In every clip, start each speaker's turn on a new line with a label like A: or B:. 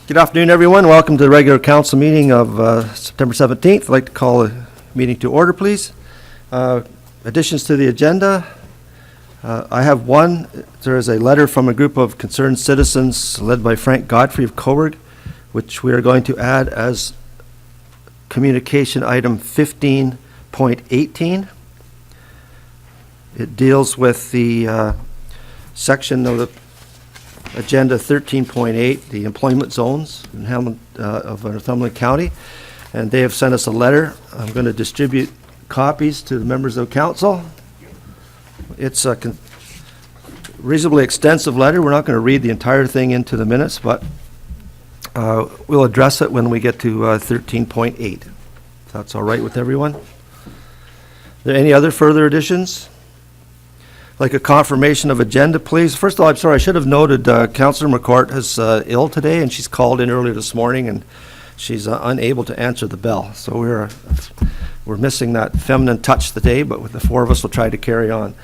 A: Good afternoon, everyone. Welcome to the regular council meeting of September 17th. I'd like to call the meeting to order, please. Additions to the agenda. I have one. There is a letter from a group of concerned citizens led by Frank Godfrey of Coburg, which we are going to add as communication item 15.18. It deals with the section of the agenda 13.8, the employment zones in of Northumberland County, and they have sent us a letter. I'm going to distribute copies to the members of council. It's a reasonably extensive letter. We're not going to read the entire thing into the minutes, but we'll address it when we get to 13.8. If that's all right with everyone. Are there any other further additions? Like a confirmation of agenda, please. First of all, I'm sorry, I should have noted Councillor McCourt is ill today, and she's called in earlier this morning, and she's unable to answer the bell. So we're missing that feminine touch today, but with the four of us, we'll try to carry on.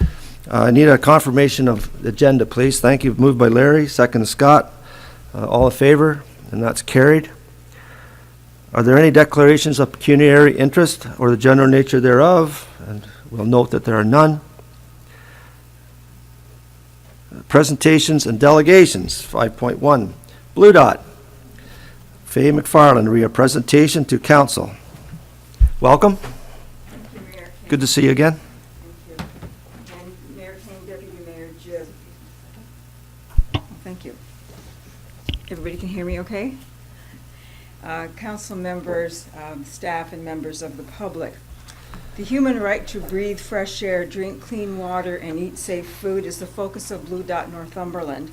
A: I need a confirmation of agenda, please. Thank you. Moved by Larry, second Scott. All in favor, and that's carried. Are there any declarations of pecuniary interest or the general nature thereof? And we'll note that there are none. Presentations and delegations, 5.1. Blue Dot. Faye McFarland, read a presentation to council. Welcome.
B: Thank you, Mayor King.
A: Good to see you again.
B: Thank you. And Mayor King, Deputy Mayor Jib. Thank you. Everybody can hear me okay? Council members, staff, and members of the public. The human right to breathe fresh air, drink clean water, and eat safe food is the focus of Blue Dot Northumberland.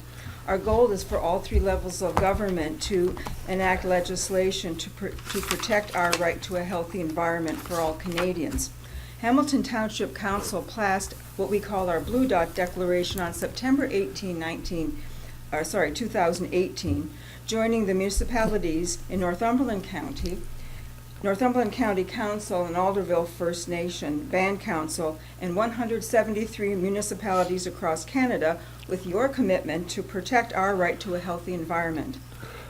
B: Our goal is for all three levels of government to enact legislation to protect our right to a healthy environment for all Canadians. Hamilton Township Council passed what we call our Blue Dot Declaration on September 2018, joining the municipalities in Northumberland County Council and Alderville First Nation Band Council, and 173 municipalities across Canada with your commitment to protect our right to a healthy environment.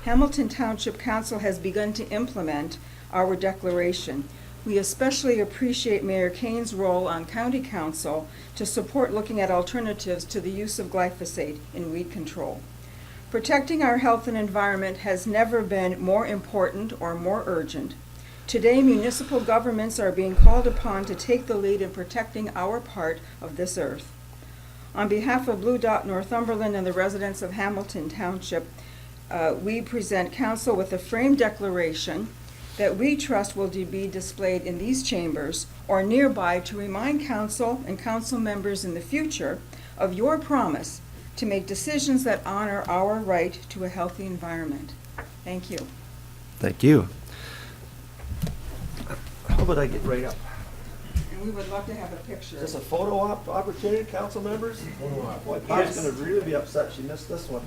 B: Hamilton Township Council has begun to implement our declaration. We especially appreciate Mayor Kane's role on County Council to support looking at alternatives to the use of glyphosate in weed control. Protecting our health and environment has never been more important or more urgent. Today, municipal governments are being called upon to take the lead in protecting our part of this earth. On behalf of Blue Dot Northumberland and the residents of Hamilton Township, we present council with a framed declaration that we trust will be displayed in these chambers or nearby to remind council and council members in the future of your promise to make decisions that honor our right to a healthy environment. Thank you.
A: Thank you. How about I get right up?
B: And we would love to have a picture.
A: Is this a photo opportunity, council members? Photo op. Boy, Pat's going to really be upset she missed this one.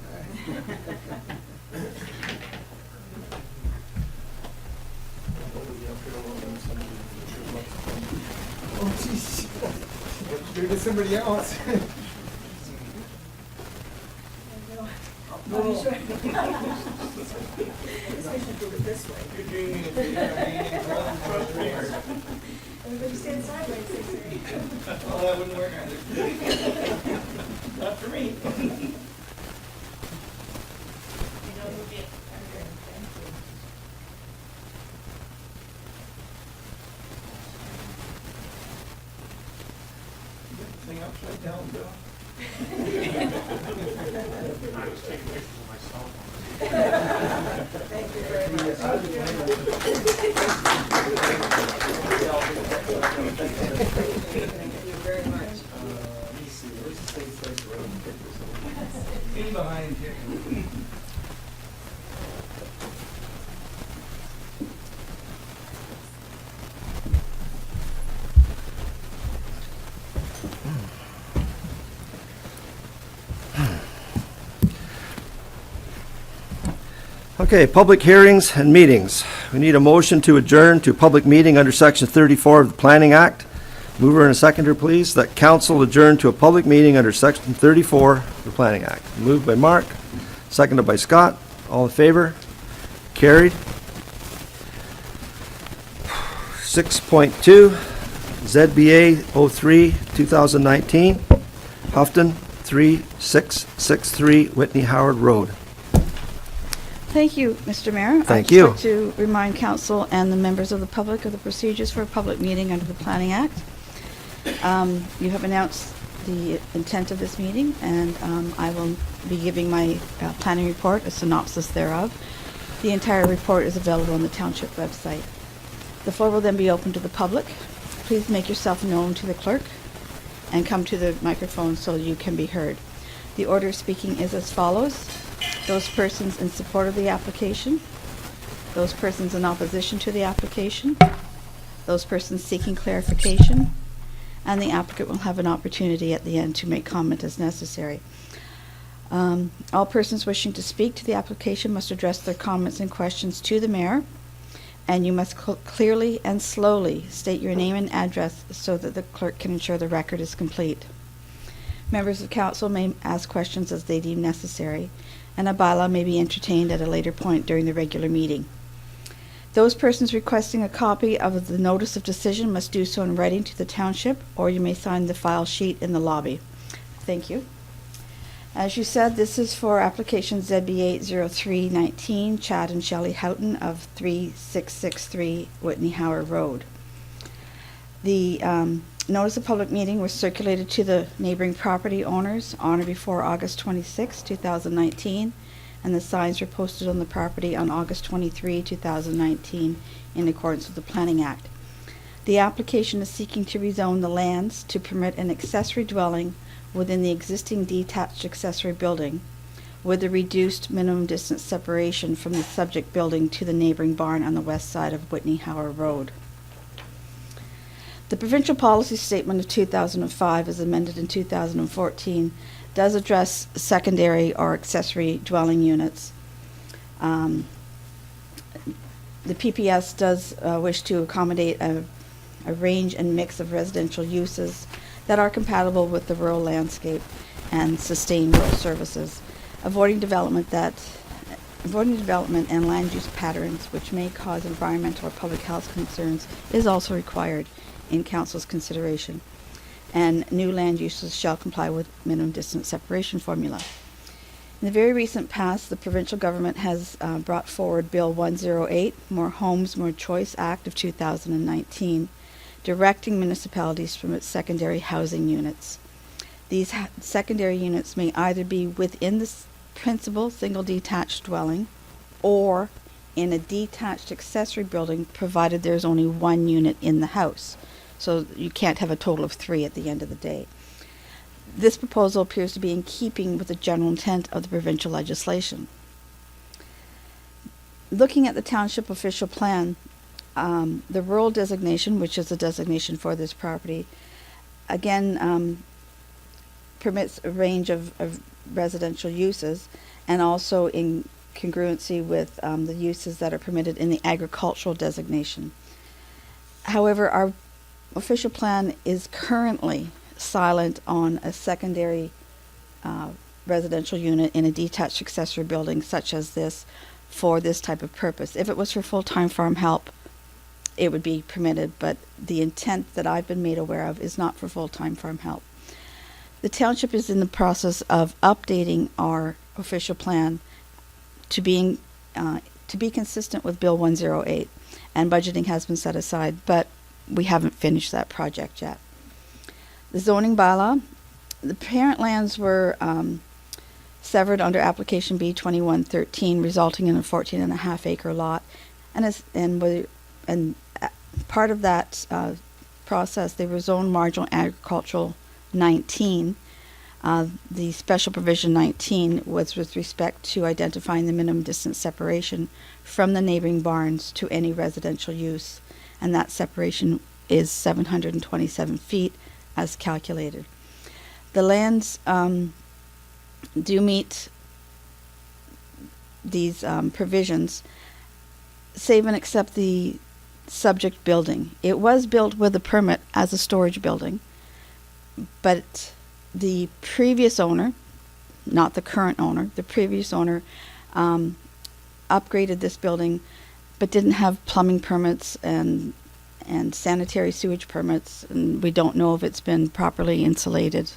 C: Oh, jeez. Maybe it's somebody else.
B: No. This way should do it this way. Everybody stand sideways.
C: Oh, that wouldn't work either. Not for me. Thing upside down, Bill.
D: I was taking pictures of my cell phone.
B: Thank you very much. Thank you very much.
C: Let me see, where's the safe place where I can get this one? In behind here.
A: Okay, public hearings and meetings. We need a motion to adjourn to public meeting under Section 34 of the Planning Act Mover and a seconder, please, that council adjourn to a public meeting under Section 34 of the Planning Act. Moved by Mark, seconded by Scott. All in favor? Carried. 6.2, ZBA 03, 2019, Houghton, 3663 Whitney Howard Road.
E: Thank you, Mr. Mayor.
A: Thank you.
E: I'd just like to remind council and the members of the public of the procedures for a public meeting under the Planning Act. You have announced the intent of this meeting, and I will be giving my planning report, a synopsis thereof. The entire report is available on the township website. The floor will then be open to the public. Please make yourself known to the clerk and come to the microphone so you can be heard. The order of speaking is as follows. Those persons in support of the application, those persons in opposition to the application, those persons seeking clarification, and the applicant will have an opportunity at the end to make comment as necessary. All persons wishing to speak to the application must address their comments and questions to the mayor, and you must clearly and slowly state your name and address so that the clerk can ensure the record is complete. Members of council may ask questions as they deem necessary, and a bylaw may be entertained at a later point during the regular meeting. Those persons requesting a copy of the notice of decision must do so in writing to the township, or you may sign the file sheet in the lobby. Thank you. As you said, this is for application ZB 80319, Chad and Shelley Houghton of 3663 Whitney Howard Road. The notice of public meeting was circulated to the neighboring property owners on or before August 26, 2019, and the signs were posted on the property on August 23, 2019, in accordance with the Planning Act. The application is seeking to rezone the lands to permit an accessory dwelling within the existing detached accessory building, with a reduced minimum distance separation from the subject building to the neighboring barn on the west side of Whitney Howard Road. The provincial policy statement of 2005, as amended in 2014, does address secondary or accessory dwelling units. The PPS does wish to accommodate a range and mix of residential uses that are compatible with the rural landscape and sustain rural services, avoiding development and land use patterns which may cause environmental or public health concerns is also required in council's consideration, and new land uses shall comply with minimum distance separation formula. In the very recent past, the provincial government has brought forward Bill 108, More Homes, More Choice Act of 2019, directing municipalities from its secondary housing units. These secondary units may either be within the principal single detached dwelling or in a detached accessory building, provided there's only one unit in the house. So you can't have a total of 3 at the end of the day. This proposal appears to be in keeping with the general intent of the provincial legislation. Looking at the township official plan, the rural designation, which is the designation for this property, again permits a range of residential uses, and also in congruency with the uses that are permitted in the agricultural designation. However, our official plan is currently silent on a secondary residential unit in a detached accessory building such as this for this type of purpose. If it was for full-time farm help, it would be permitted, but the intent that I've been made aware of is not for full-time farm help. The township is in the process of updating our official plan to be consistent with Bill 108, and budgeting has been set aside, but we haven't finished that project yet. The zoning bylaw, the parent lands were severed under application B 2113, resulting in a 14.5 acre lot, and part of that process, they were zoned marginal agricultural 19. The special provision 19 was with respect to identifying the minimum distance separation from the neighboring barns to any residential use, and that separation is 727 feet as calculated. The lands do meet these provisions, save and except the subject building. It was built with a permit as a storage building, but the previous owner, not the current owner, the previous owner upgraded this building but didn't have plumbing permits and sanitary sewage permits, and we don't know if it's been properly insulated.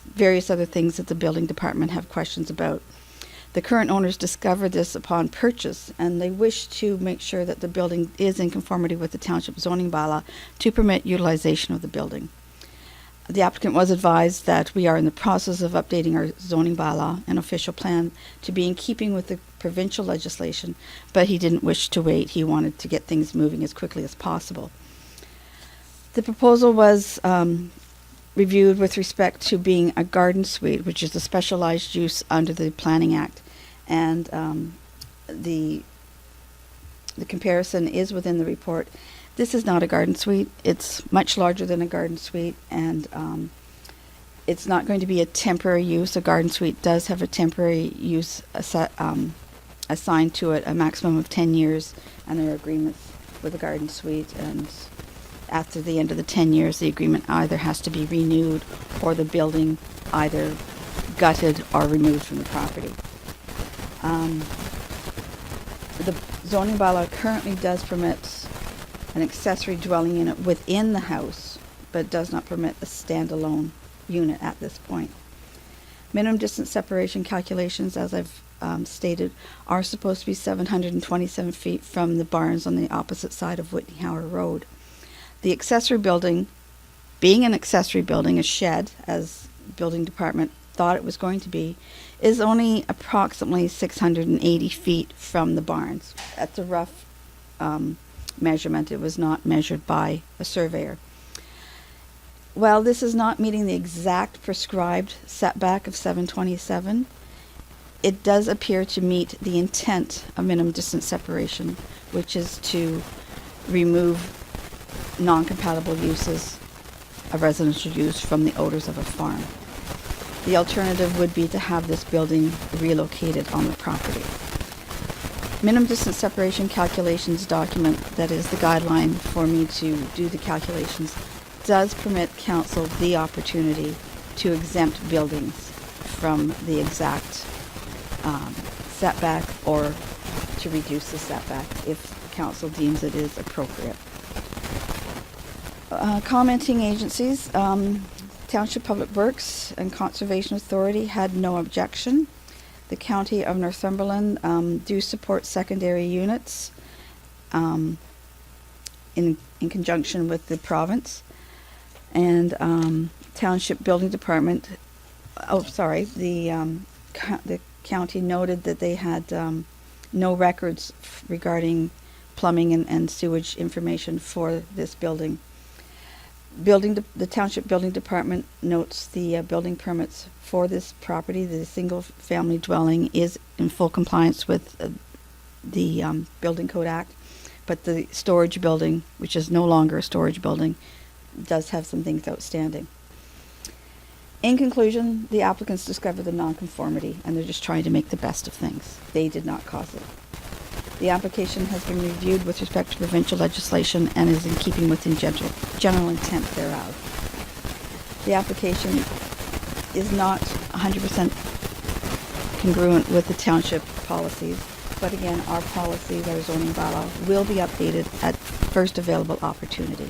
E: Various other things that the building department have questions about. The current owners discovered this upon purchase, and they wish to make sure that the building is in conformity with the township zoning bylaw to permit utilization of the building. The applicant was advised that we are in the process of updating our zoning bylaw and official plan to be in keeping with the provincial legislation, but he didn't wish to wait. He wanted to get things moving as quickly as possible. The proposal was reviewed with respect to being a garden suite, which is a specialized use under the Planning Act, and the comparison is within the report. This is not a garden suite. It's much larger than a garden suite, and it's not going to be a temporary use. A garden suite does have a temporary use assigned to it, a maximum of 10 years, and there are agreements with a garden suite, and after the end of the 10 years, the agreement either has to be renewed or the building either gutted or removed from the property. The zoning bylaw currently does permit an accessory dwelling unit within the house, but does not permit a standalone unit at this point. Minimum distance separation calculations, as I've stated, are supposed to be 727 feet from the barns on the opposite side of Whitney Howard Road. The accessory building, being an accessory building, a shed, as the building department thought it was going to be, is only approximately 680 feet from the barns. That's a rough measurement. It was not measured by a surveyor. While this is not meeting the exact prescribed setback of 727, it does appear to meet the intent of minimum distance separation, which is to remove non-compatible uses of residential use from the odors of a farm. The alternative would be to have this building relocated on the property. Minimum distance separation calculations document, that is the guideline for me to do the calculations, does permit council the opportunity to exempt buildings from the exact setback or to reduce the setback if council deems it is appropriate. Commenting agencies, Township Public Works and Conservation Authority had no objection. The County of Northumberland do support secondary units in conjunction with the province. And Township Building Department, the county noted that they had no records regarding plumbing and sewage information for this building. The Township Building Department notes the building permits for this property. The single-family dwelling is in full compliance with the Building Code Act, but the storage building, which is no longer a storage building, does have some things outstanding. In conclusion, the applicants discovered the nonconformity, and they're just trying to make the best of things. They did not cause it. The application has been reviewed with respect to provincial legislation and is in keeping with the general intent thereof. The application is not 100% congruent with the township policies, but again, our policies, our zoning bylaw, will be updated at first available opportunity.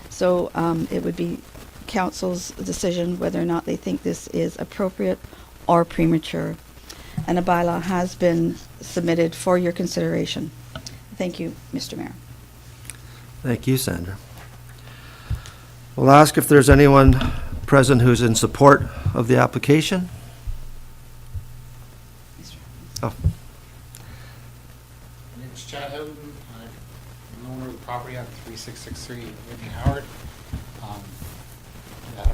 E: So it would be council's decision whether or not they think this is appropriate or premature. And a bylaw has been submitted for your consideration. Thank you, Mr. Mayor.
A: Thank you, Sandra. We'll ask if there's anyone present who's in support of the application. Oh,
D: My name's Chad Houghton. I'm the owner of the property on 3663 Whitney Howard. I'm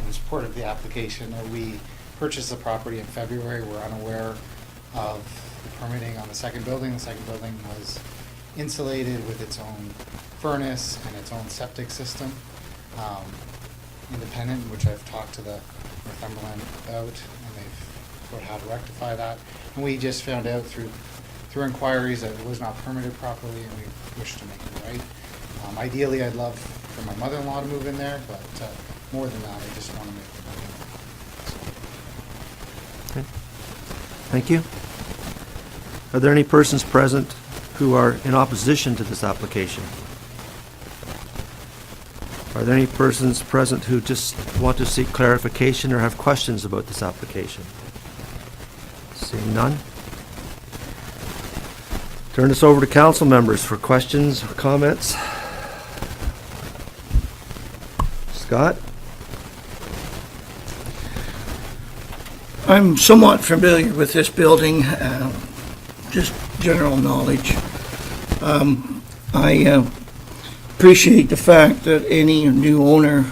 D: in support of the application. We purchased the property in February. We're unaware of the permitting on the second building. The second building was insulated with its own furnace and its own septic system, independent, which I've talked to the Northumberland about, and they've about how to rectify that. And we just found out through through inquiries that it was not permitted properly, and we wish to make it right. Ideally, I'd love for my mother-in-law to move in there, but more than that, I just want to make the building right.
A: Okay. Thank you. Are there any persons present who are in opposition to this application? Are there any persons present who just want to seek clarification or have questions about this application? Seeing none. Turn this over to council members for questions or comments. Scott?
F: I'm somewhat familiar with this building, just general knowledge. I appreciate the fact that any new owner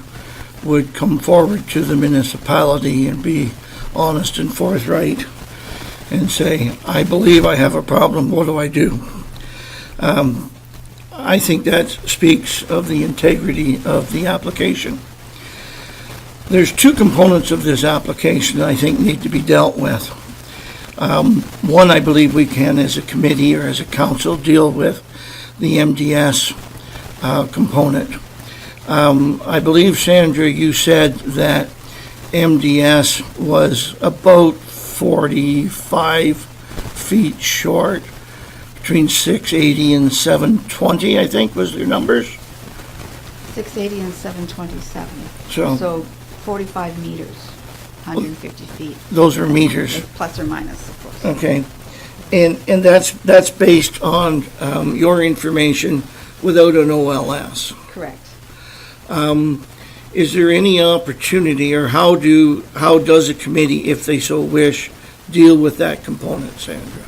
F: would come forward to the municipality and be honest and forthright and say, I believe I have a problem, what do I do? I think that speaks of the integrity of the application. There's two components of this application that I think need to be dealt with. One, I believe we can, as a committee or as a council, deal with the MDS component. I believe, Sandra, you said that MDS was about 45 feet short, between 680 and 720, I think, was their numbers.
E: 680 and 727.
F: So-
E: So 45 meters, 150 feet.
F: Those are meters.
E: Plus or minus, of course.
F: Okay. And that's based on your information without an OLS.
E: Correct.
F: Is there any opportunity, or how does a committee, if they so wish, deal with that component, Sandra?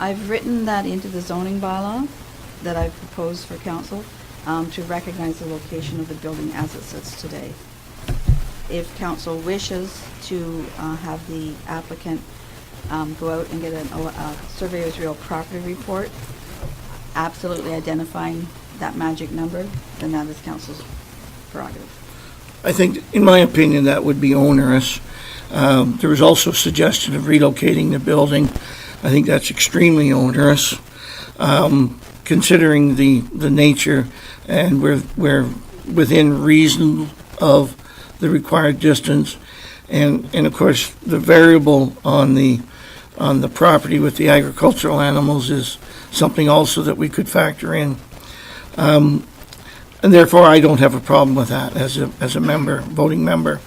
E: I've written that into the zoning bylaw that I've proposed for council to recognize the location of the building as it sits today. If council wishes to have the applicant go out and get a surveyor's real property report, absolutely identifying that magic number, then that is council's prerogative.
F: I think, in my opinion, that would be onerous. There was also a suggestion of relocating the building. I think that's extremely onerous, considering the nature, and we're within reason of the required distance, and of course the variable on the property with the agricultural animals is something also that we could factor in. And therefore, I don't have a problem with that as a member, voting member.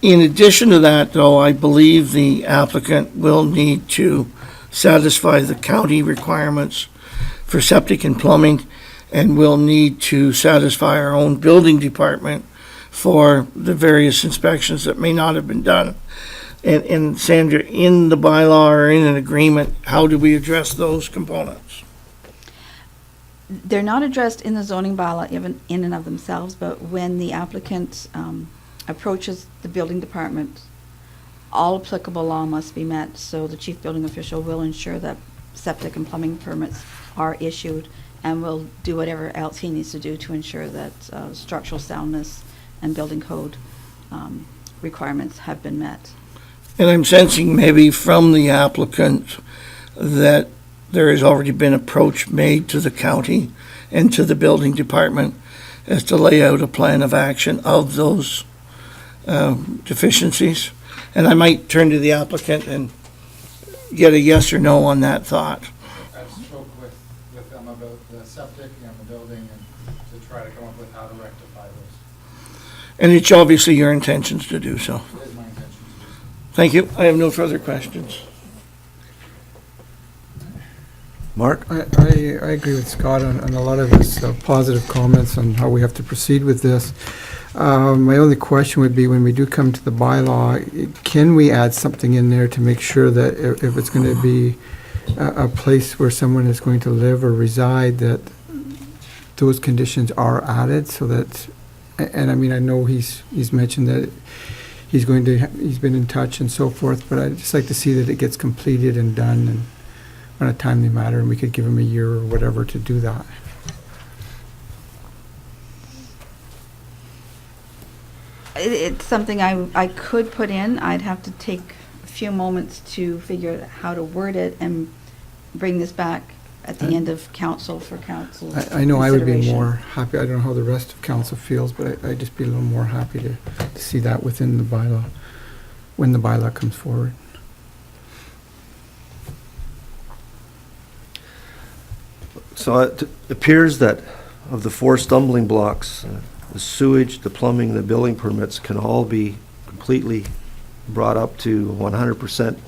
F: In addition to that, though, I believe the applicant will need to satisfy the county requirements for septic and plumbing, and will need to satisfy our own building department for the various inspections that may not have been done. And Sandra, in the bylaw or in an agreement, how do we address those components?
E: They're not addressed in the zoning bylaw even in and of themselves, but when the applicant approaches the building department, all applicable law must be met, so the chief building official will ensure that septic and plumbing permits are issued, and will do whatever else he needs to do to ensure that structural soundness and building code requirements have been met.
F: And I'm sensing maybe from the applicant that there has already been approach made to the county and to the building department as to lay out a plan of action of those deficiencies. And I might turn to the applicant and get a yes or no on that thought.
D: I've spoke with them about the septic and the building, and to try to come up with how to rectify those.
F: And it's obviously your intentions to do so.
D: It is my intention to do so.
F: Thank you. I have no further questions.
A: Mark?
C: I agree with Scott on a lot of his positive comments on how we have to proceed with this. My only question would be, when we do come to the bylaw, can we add something in there to make sure that if it's going to be a place where someone is going to live or reside, that those conditions are added, so that, and I mean, I know he's mentioned that he's been in touch and so forth, but I'd just like to see that it gets completed and done and on a timely matter, and we could give him a year or whatever to do that.
E: It's something I could put in. I'd have to take a few moments to figure out how to word it and bring this back at the end of council for council
C: I know I would be
E: consideration.
C: more happy, I don't know how the rest of council feels, but I'd just be a little more happy to see that within the bylaw, when the bylaw comes forward.
A: So it appears that of the 4 stumbling blocks, the sewage, the plumbing, the building permits can all be completely brought up to 100%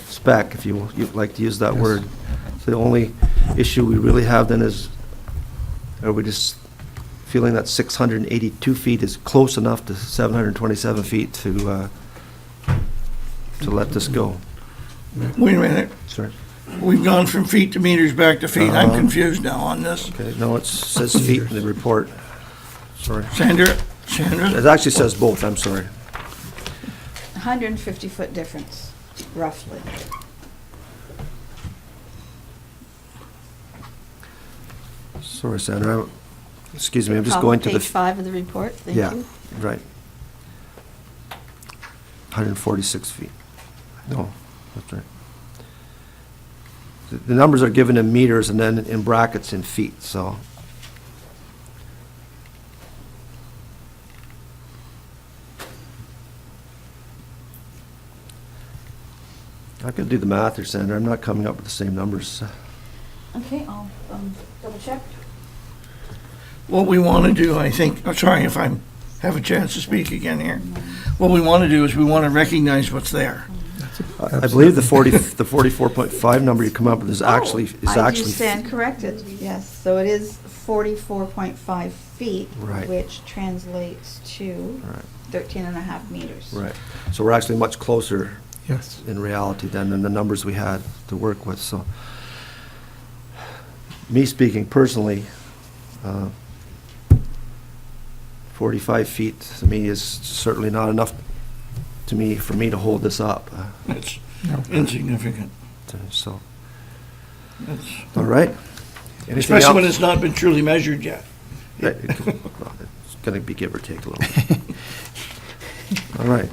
A: spec, if you'd like to use that
C: Yes.
A: word. So the only issue we really have then is, are we just feeling that 682 feet is close enough to 727 feet to let this go?
F: Wait a minute,
A: Sorry.
F: we've gone from feet to meters back to feet. I'm
A: Uh-huh.
F: confused now on this.
A: Okay, no, it says feet in the report. Sorry.
F: Sandra?
A: It actually says both, I'm sorry.
E: 150-foot difference, roughly.
A: Sorry, Sandra. Excuse me, I'm just
E: Top
A: going
E: of
A: to the...
E: Page 5 of the report, thank
A: Yeah,
E: you.
A: right. 146 feet. No, that's right. The numbers are given in meters and then in brackets in feet, so. I can do the math here, Sandra. I'm not coming up with the same numbers.
E: Okay, I'll double check.
F: What we want to do, I think, I'm sorry if I have a chance to speak again here. What we want to do is we want to recognize what's there.
A: I believe the 44.5 number you come up with is actually.
E: I do stand corrected, yes. So it is 44.5 feet,
A: Right.
E: which translates to
A: Right.
E: 13 and a half meters.
A: Right. So we're actually much closer
C: Yes.
A: in reality than the numbers we had to work with, so. Me speaking personally, 45 feet to me is certainly not enough to me, for me to hold this up.
F: It's
C: No.
F: insignificant.
A: So,
F: It's-
A: all right. Anything
F: Especially when
A: else?
F: it's not been truly measured yet.
A: Right, well, it's gonna be give or take a little bit. All right.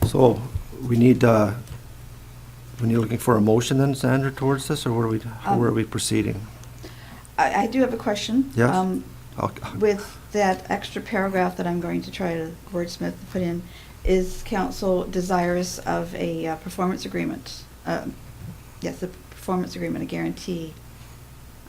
A: So, we need, when you're looking for a motion then, Sandra, towards this, or how are we proceeding?
E: I do have a question.
A: Yes. I'll-
E: With that extra paragraph that I'm going to try to wordsmith to put in, is council desirous of a performance agreement? Yes, a performance agreement, a guarantee,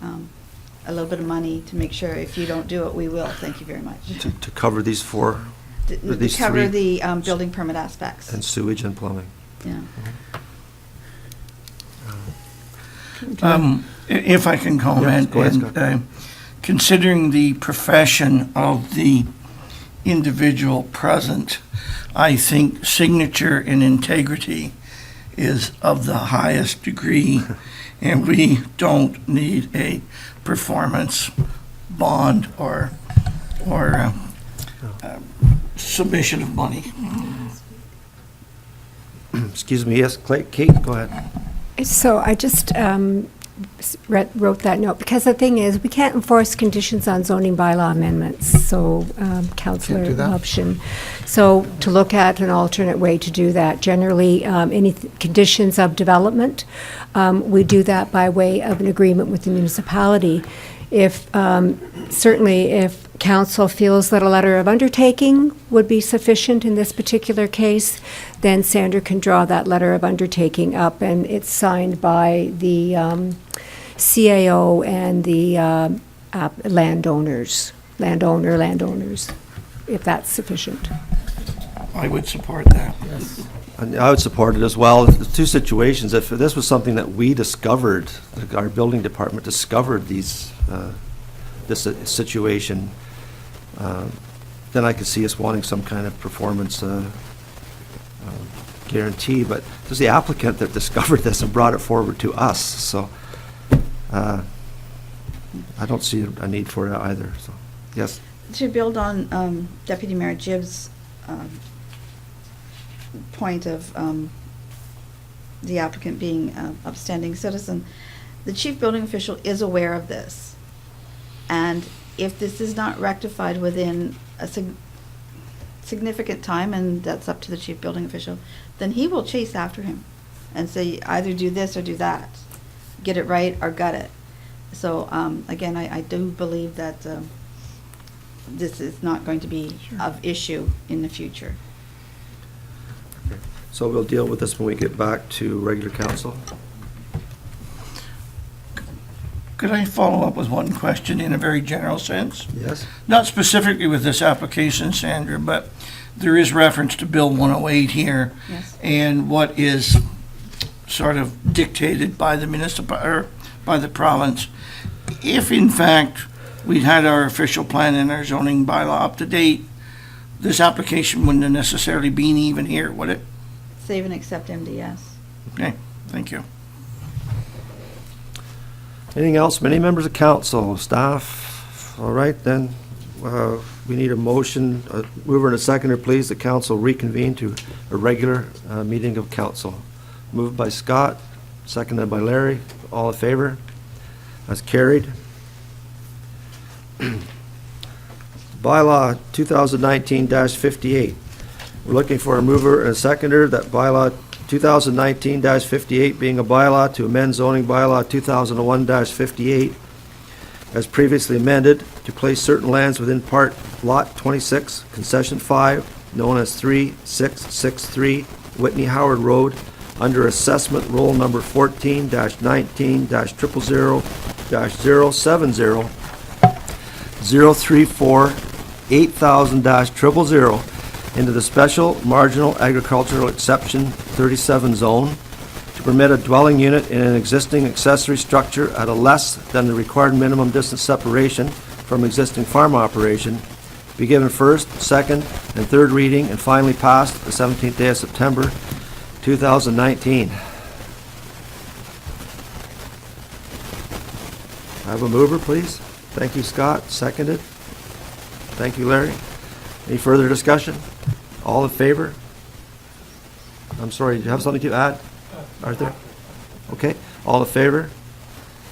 E: a little bit of money to make sure if you don't do it, we will. Thank you very much.
A: To cover these 4,
E: To
A: these
E: cover
A: 3
E: the building permit aspects,
A: and sewage and plumbing.
E: yeah.
F: If I can comment,
A: go ahead,
F: and,
A: Scott.
F: considering the profession of the individual present, I think signature and integrity is of the highest degree, and we don't need a performance bond or submission of money.
A: Excuse me, yes, Kate, go ahead.
G: So I just wrote that note, because the thing is, we can't enforce conditions on zoning bylaw amendments, so Councillor
C: do that.
G: Luption. So to look at an alternate way to do that, generally, any conditions of development, we do that by way of an agreement with the municipality. If, certainly, if council feels that a letter of undertaking would be sufficient in this particular case, then Sandra can draw that letter of undertaking up, and it's signed by the CAO and the landowners, if that's sufficient.
F: I would support that.
C: Yes.
A: And I would support it as well. The 2 situations, if this was something that we discovered, like our building department discovered this situation, then I could see us wanting some kind of performance guarantee, but it was the applicant that discovered this and brought it forward to us, so I don't see a need for it either, so, yes.
E: To build on Deputy Mayor Gibbs' point of the applicant being an upstanding citizen, the chief building official is aware of this. And if this is not rectified within a significant time, and that's up to the chief building official, then he will chase after him. and say either do this or do that, get it right or gut it. So again, I do believe that this is not going to be of issue in the future.
A: So we'll deal with this when we get back to regular council.
F: Could I follow up with one question in a very general sense?
A: Yes?
F: Not specifically with this application, Sandra, but there is reference to Bill 108 here.
E: Yes.
F: And what is sort of dictated by the or by the province. If in fact we'd had our official plan and our zoning bylaw up to date, this application wouldn't have necessarily been even here, would it?
E: Save and accept MDS.
F: Okay, thank you.
A: Anything else from any members of council, staff? All right, then, we need a motion, mover and a seconder, please, the council reconvene to a regular meeting of council. Moved by Scott, seconded by Larry. All in favor? That's carried. Bylaw 2019-58. We're looking for a mover and a seconder, that bylaw 2019-58 being a bylaw to amend zoning bylaw 2001-58 as previously amended to place certain lands within part lot 26, concession 5, known as 3663 Whitney Howard Road, under assessment roll number 14-19-000-070 034 8000-000 into the special marginal agricultural exception 37 zone to permit a dwelling unit in an existing accessory structure at a less than the required minimum distance separation from existing farm operation, be given first, second, and third reading, and finally passed the 17th day of September 2019. I have a mover, please. Thank you, Scott. Seconded. Thank you, Larry. Any further discussion? All in favor? I'm sorry, do you have something to add, Arthur? Okay, all in favor?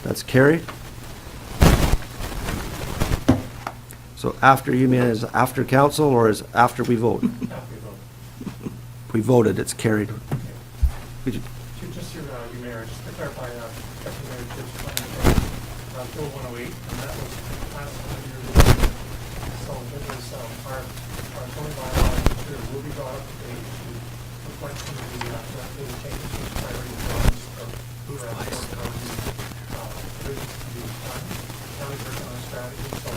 A: That's carried. So after, you mean is after council or is after we vote?
H: After we vote.
A: We voted, it's carried. Could you-
H: Just through you, Mayor, just to clarify, Deputy Mayor Jim's plan, Bill 108, and that was passed 100 years ago. So it was our zoning bylaw will be brought up to date to reflect some of the changes to priority zones of who are provisions to the plan, county version on strategy. So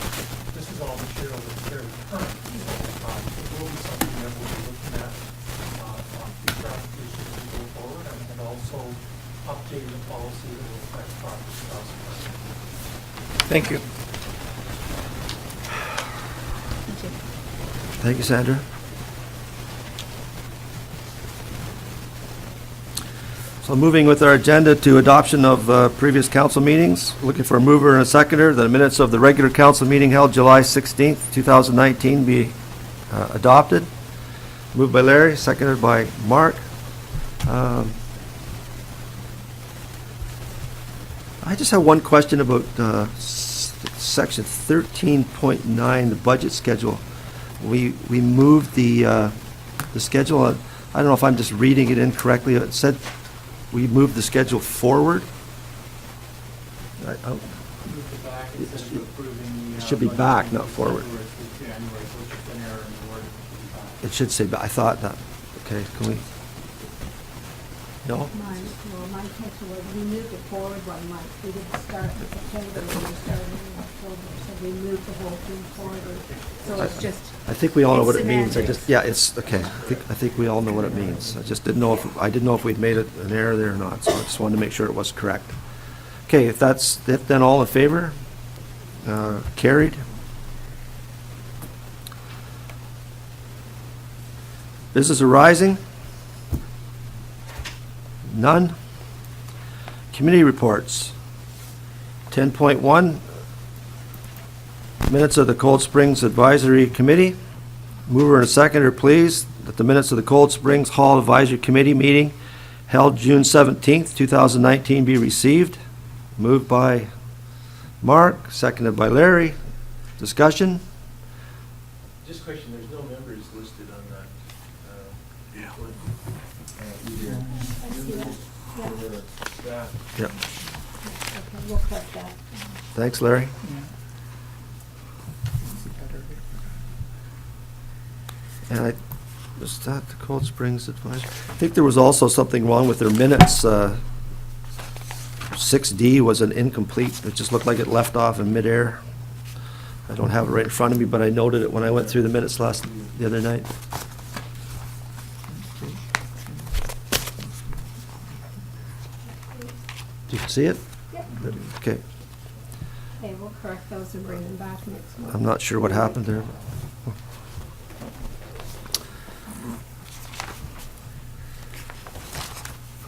H: this is all material that's fairly current. So it will be something that we'll be looking at on future applications as we go forward, and also updating the policy that will affect property costs.
F: Thank you.
E: Thank you.
A: Thank you, Sandra. So moving with our agenda to adoption of previous council meetings, looking for a mover and a seconder, that the minutes of the regular council meeting held July 16th, 2019 be adopted. Moved by Larry, seconded by Mark. I just have one question about section 13.9, the budget schedule. We moved the schedule. I don't know if I'm just reading it incorrectly. It said we moved the schedule forward. It should be back, not forward. It should say back. I thought that. Okay, can we? No?
G: Mine intention was we moved it forward one month. We didn't start in September, we started in October, so we moved the whole thing forward. So it's just.
A: I think we all know what it
G: It's
A: means.
G: semantics.
A: It's, okay. I think we all know what it means. I just didn't know if we'd made an error there or not, so I just wanted to make sure it was correct. Okay, if that's it, then all in favor? Carried. Business arising? None. Committee reports. 10.1, minutes of the Cold Springs Advisory Committee. Mover and a seconder, please, that the minutes of the Cold Springs Hall Advisory Committee meeting held June 17th, 2019 be received. Moved by Mark, seconded by Larry. Discussion?
I: Just question, there's no members listed on that.
F: Yeah.
I: Either. that.
A: Yep.
G: Okay, we'll correct that.
A: Thanks, Larry. And was that the Cold Springs advice? I think there was also something wrong with their minutes. 6D was an incomplete, it just looked like it left off in midair. I don't have it right in front of me, but I noted it when I went through the minutes the other night. Do you see it?
G: Yep.
A: Okay,
G: Okay, we'll correct those and bring them back next month.
A: I'm not sure what happened there.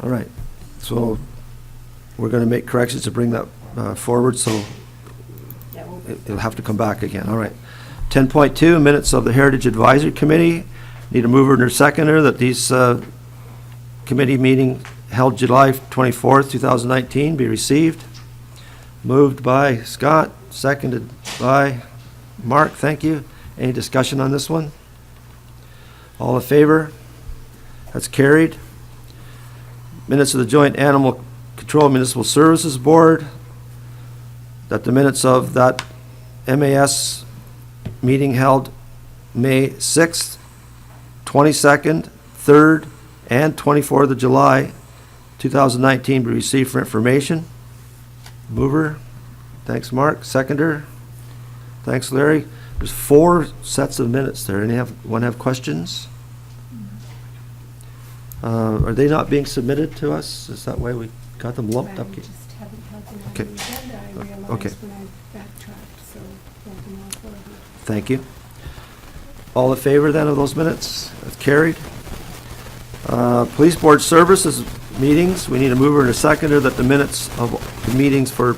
A: All right, so we're going to make corrections to bring that forward, so
G: Yeah, we'll-
A: it'll have to come back again, all right. 10.2, minutes of the Heritage Advisory Committee. Need a mover and a seconder that these committee meeting held July 24th, 2019 be received. Moved by Scott, seconded by Mark, thank you. Any discussion on this one? All in favor? That's carried. Minutes of the Joint Animal Control Municipal Services Board, that the minutes of that MAS meeting held May 6th, 22nd, 3rd, and 24th of July, 2019 be received for information. Mover, thanks Mark. Seconder, thanks Larry. There's 4 sets of minutes there. Anyone have questions? Are they not being submitted to us? Is that why we got them lumped up?
G: I just haven't had them on
A: Okay.
G: the agenda. I
A: Okay.
G: realized when I backtracked, so thank you all for it.
A: Thank you. All in favor then of those minutes? That's carried. Police Board Services meetings, we need a mover and a seconder that the minutes of the meetings for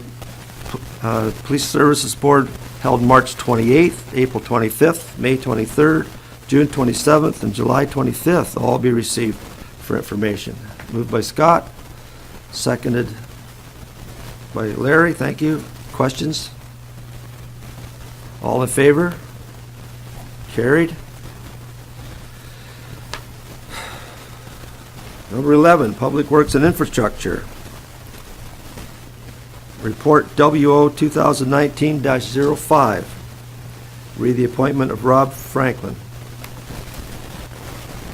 A: Police Services Board held March 28th, April 25th, May 23rd, June 27th, and July 25th all be received for information. Moved by Scott, seconded by Larry. Thank you. Questions? All in favor? Carried. Number 11, Public Works and Infrastructure. Report WO 2019-05. Read the appointment of Rob Franklin.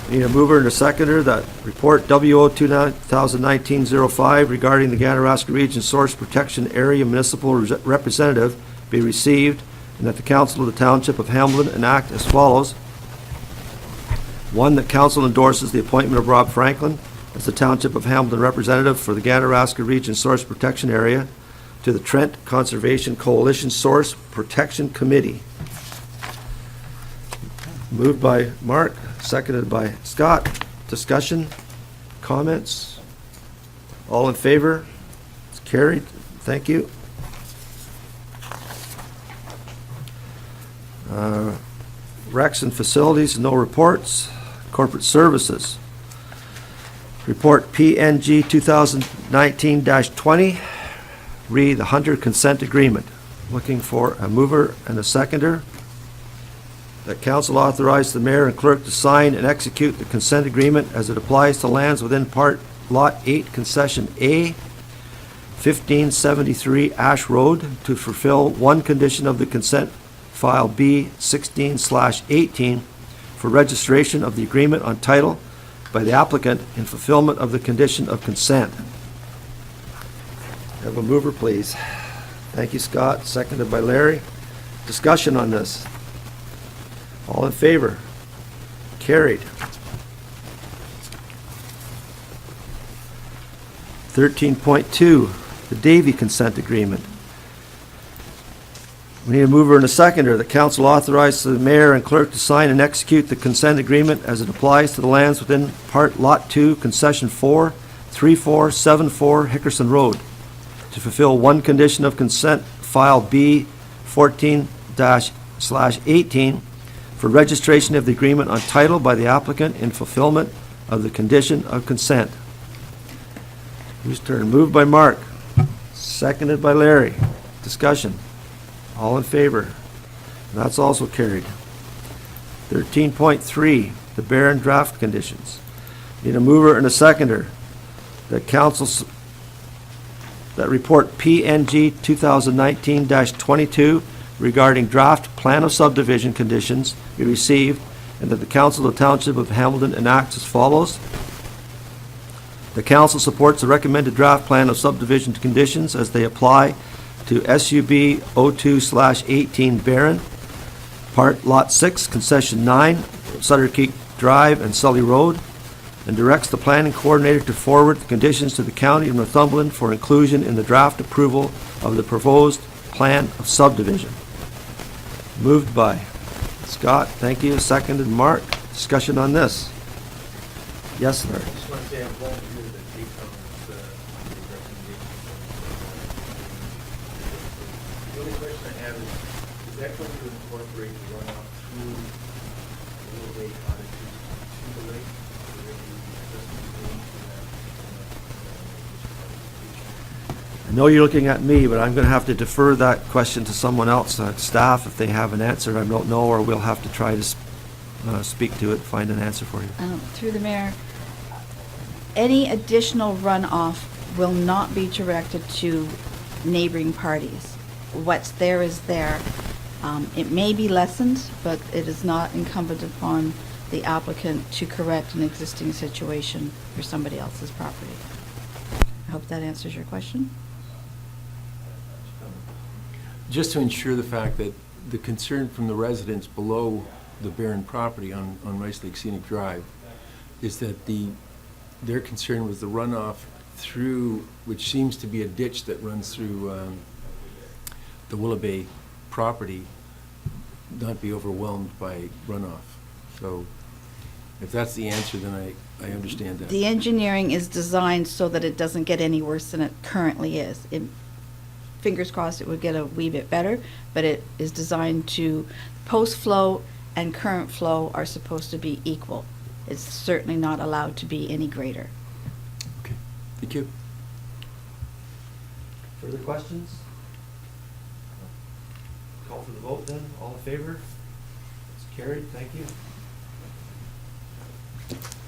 A: Need a mover and a seconder that report WO 2019-05 regarding the Ganaraska Region Source Protection Area Municipal Representative be received, and that the Council of the Township of Hamilton enact as follows. 1, that council endorses the appointment of Rob Franklin as the Township of Hamilton representative for the Ganaraska Region Source Protection Area to the Trent Conservation Coalition Source Protection Committee. Moved by Mark, seconded by Scott. Discussion? Comments? All in favor? It's carried. Thank you. Recs and facilities, no reports. Corporate services. Report PNG 2019-20. Read the Hunter Consent Agreement. Looking for a mover and a seconder. That council authorize the mayor and clerk to sign and execute the consent agreement as it applies to lands within Part Lot 8, Concession A, 1573 Ash Road, to fulfill one condition of the consent file B 16/18 for registration of the agreement on title by the applicant in fulfillment of the condition of consent. Have a mover, please. Thank you, Scott. Seconded by Larry. Discussion on this. All in favor? Carried. 13.2, the Davy Consent Agreement. We need a mover and a seconder. The council authorizes the mayor and clerk to sign and execute the consent agreement as it applies to the lands within Part Lot 2, Concession 4, 3474 Hickerson Road, to fulfill one condition of consent, File B 14/18, for registration of the agreement on title by the applicant in fulfillment of the condition of consent. Whose turn? Moved by Mark, seconded by Larry. Discussion. All in favor? That's also carried. 13.3, the Barron Draft Conditions. Need a mover and a seconder. The council that report PNG 2019-22 regarding draft plan of subdivision conditions be received, and that the Council of the Township of Hamilton enacts as follows. The council supports the recommended draft plan of subdivision conditions as they apply to SUB 02/18 Barron, Part Lot 6, Concession 9, Sutter Creek Drive and Sully Road, and directs the planning coordinator to forward the conditions to the County of Northumberland for inclusion in the draft approval of the proposed plan of subdivision. Moved by Scott, thank you. Seconded, Mark. Discussion on this. Yes, Larry.
I: I just want to say I'm glad to hear that Jake comments, the recommendations. The only question I have is that going to incorporate the runoff through the little lake cottage to the lake? Or will it be just going to
A: I know you're looking at me, but I'm going to have to defer that question to someone else, staff, if they have an answer. I don't know, or we'll have to try to speak to it, find an answer for you.
E: Through the mayor, any additional runoff will not be directed to neighboring parties. What's there is there. It may be lessened, but it is not incumbent upon the applicant to correct an existing situation for somebody else's property. I hope that answers your question.
J: Just to ensure the fact that the concern from the residents below the Barron property on Rice Lake Scenic Drive is that their concern was the runoff through, which seems to be a ditch that runs through the Willow Bay property, not be overwhelmed by runoff. So if that's the answer, then I understand that.
E: The engineering is designed so that it doesn't get any worse than it currently is. Fingers crossed it would get a wee bit better, but it is designed to, post-flow and current flow are supposed to be equal. It's certainly not allowed to be any greater.
J: Okay, thank you.
A: Further questions? Call for the vote then. All in favor? It's carried. Thank you.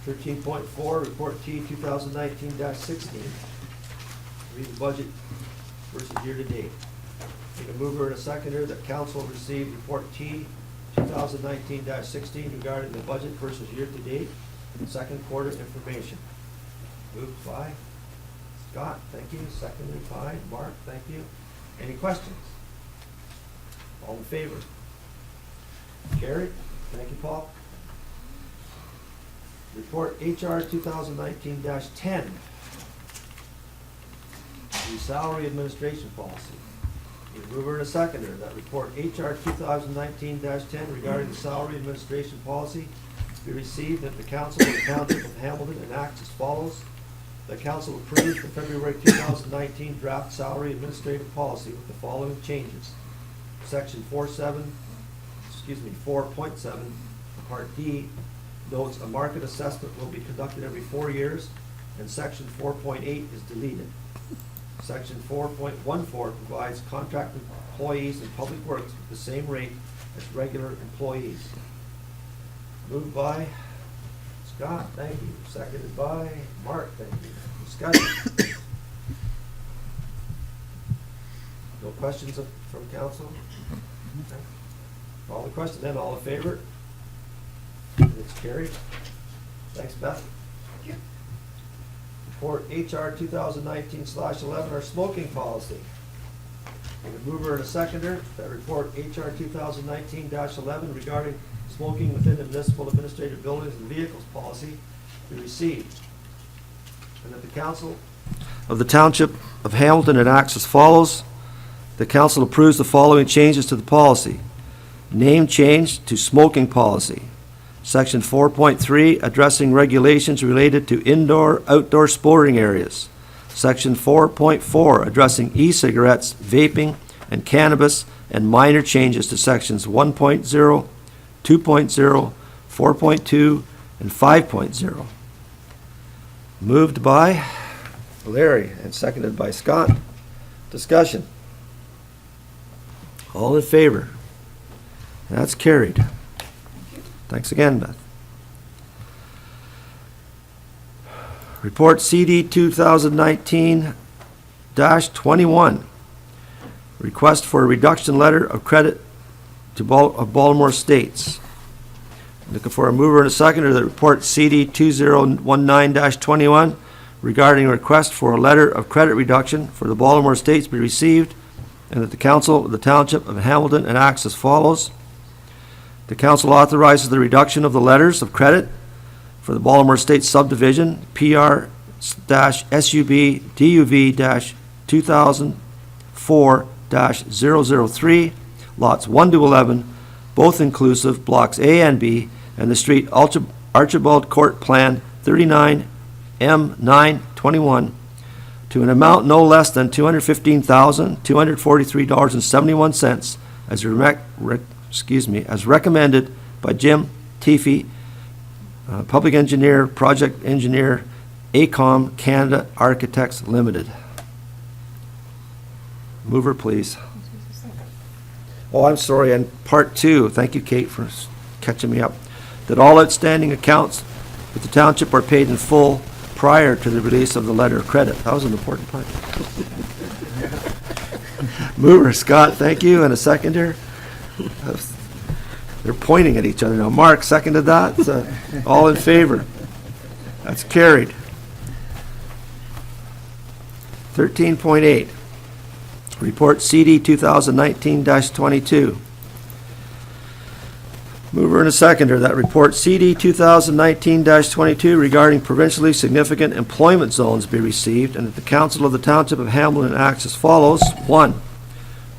A: 13.4, Report T 2019-16. Read the budget versus year-to-date. Take a mover and a seconder that council received Report T 2019-16 regarding the budget versus year-to-date and second quarter information. Moved by Scott, thank you. Seconded by Mark, thank you. Any questions? All in favor? Carried. Thank you, Paul. Report HR 2019-10. The salary administration policy. Need a mover and a seconder that report HR 2019-10 regarding the salary administration policy be received at the council of the Township of Hamilton and acts as follows. The council approves the February 2019 draft salary administrative policy with the following changes. Section 4.7, Part D, notes a market assessment will be conducted every 4 years, and Section 4.8 is deleted. Section 4.14 provides contract employees in public works with the same rate as regular employees. Moved by Scott, thank you. Seconded by Mark, thank you. Discussion. No questions from council? Okay. All the questions then, all in favor? It's carried. Thanks, Beth. Report HR 2019/11, our smoking policy. And a mover and a seconder that report HR 2019-11 regarding smoking within the municipal administrative buildings and vehicles policy be received. And that the council of the Township of Hamilton enacts as follows. The council approves the following changes to the policy. Name change to smoking policy. Section 4.3, addressing regulations related to indoor-outdoor sporting areas. Section 4.4, addressing e-cigarettes, vaping, and cannabis, and minor changes to sections 1.0, 2.0, 4.2, and 5.0. Moved by Larry and seconded by Scott. Discussion. All in favor? That's carried. Thanks again, Beth. Report CD 2019-12, 13-21, request for a reduction letter of credit to of Baltimore Estates. Looking for a mover and a seconder that report CD 2019-21 regarding a request for a letter of credit reduction for the Baltimore Estates be received, and that the Council of the Township of Hamilton enacts as follows. The council authorizes the reduction of the letters of credit for the Baltimore Estates subdivision, PR-SUB-DUV-2004-003, lots 1 to 11, both inclusive, blocks A and B, and the street Archibald Court Plan 39M921, to an amount no less than $215,243.71 as recommended by Jim Teefy, Public Engineer, Project Engineer, ACOM Canada Architects Limited. Mover, please. Oh, I'm sorry, and part 2, thank you, Kate, for catching me up, that all outstanding accounts with the township are paid in full prior to the release of the letter of credit. That was an important part. Mover, Scott, thank you, and a seconder. They're pointing at each other now. Mark seconded that. All in favor? That's carried. 13.8, report CD 2019-22. Mover and a seconder that report CD 2019-22 regarding provincially significant employment zones be received, and that the Council of the Township of Hamilton acts as follows. 1,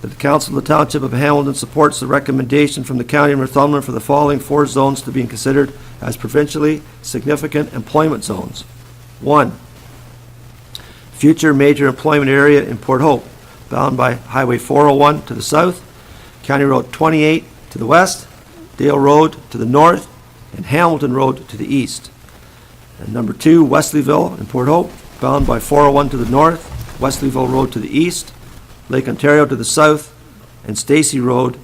A: that the Council of the Township of Hamilton supports the recommendation from the County of Northumberland for the following 4 zones to be considered as provincially significant employment zones. 1, future major employment area in Port Hope, bound by Highway 401 to the south, County Road 28 to the west, Dale Road to the north, and Hamilton Road to the east. And number 2, Wesleyville in Port Hope, bound by 401 to the north, Wesleyville Road to the east, Lake Ontario to the south, and Stacy Road,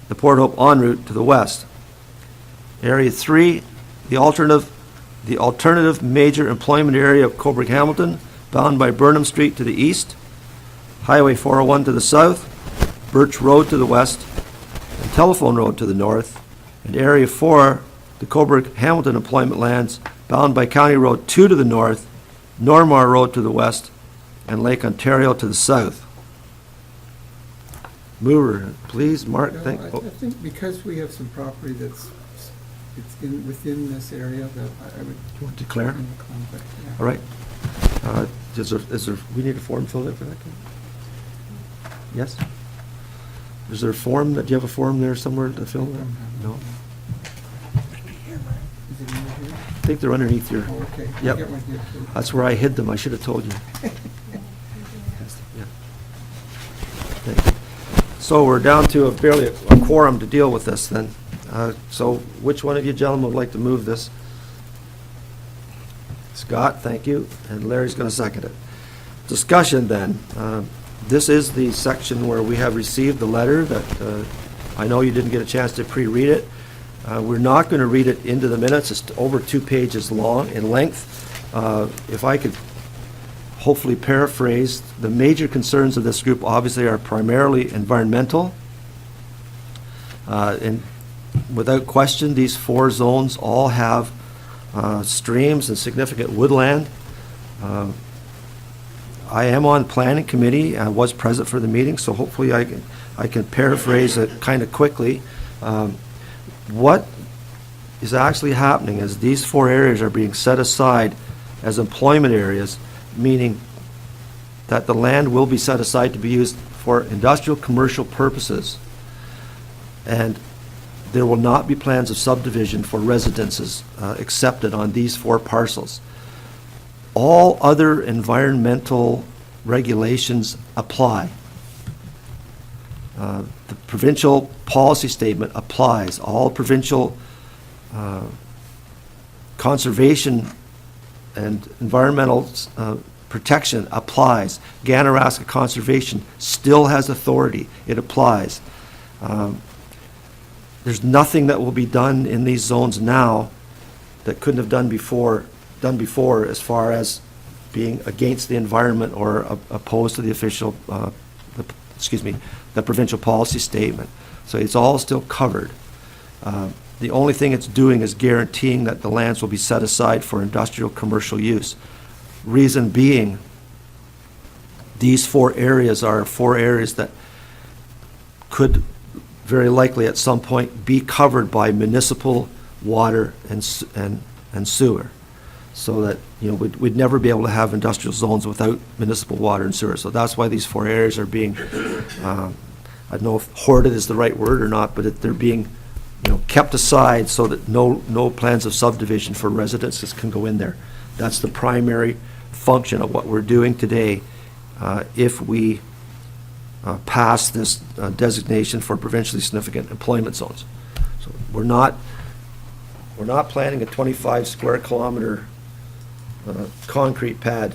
A: the Port Hope en route to the west. Area 3, the alternative major employment area of Cobourg Hamilton, bound by Burnham Street to the east, Highway 401 to the south, Birch Road to the west, and Telephone Road to the north, and Area 4, the Cobourg Hamilton employment lands, bound by County Road 2 to the north, Normar Road to the west, and Lake Ontario to the south. Mover, please, Mark.
C: I think because we have some property it's within this area, that I would.
A: You want to declare?
C: Yeah.
A: All right. Is there, we need a form filled in for that? Yes? Is there a form, do you have a form there somewhere to fill in? No?
C: Is it in here?
A: I think they're underneath your,
C: Oh, okay. We'll
A: Yep.
C: get one here, too.
A: that's where I hid them, I should have told you. Yeah. Thank you. So we're down to barely a quorum to deal with this then. So which one of you gentlemen would like to move this? Scott, thank you, and Larry's going to second it. Discussion then. This is the section where we have received the letter that I know you didn't get a chance to pre-read it. We're not going to read it into the minutes. It's over 2 pages long in length. If I could hopefully paraphrase, the major concerns of this group obviously are primarily environmental. And without question, these 4 zones all have streams and significant woodland. I am on planning committee. I was present for the meeting, so hopefully I can paraphrase it kind of quickly. What is actually happening is these 4 areas are being set aside as employment areas, meaning that the land will be set aside to be used for industrial commercial purposes. And there will not be plans of subdivision for residences accepted on these 4 parcels. All other environmental regulations apply. The provincial policy statement applies. All provincial conservation and environmental protection applies. Ganaraska Conservation still has authority. It applies. There's nothing that will be done in these zones now that couldn't have done before as far as being against the environment or opposed to the official, the provincial policy statement. So it's all still covered. The only thing it's doing is guaranteeing that the lands will be set aside for industrial commercial use. Reason being, these 4 areas are 4 areas that could very likely at some point be covered by municipal water and sewer. So that, we'd never be able to have industrial zones without municipal water and sewer. So that's why these 4 areas are being, I don't know if hoarded is the right word or not, but they're being, kept aside so that no plans of subdivision for residences can go in there. That's the primary function of what we're doing today if we pass this designation for provincially significant employment zones. So we're not planning a 25 square kilometer concrete pad.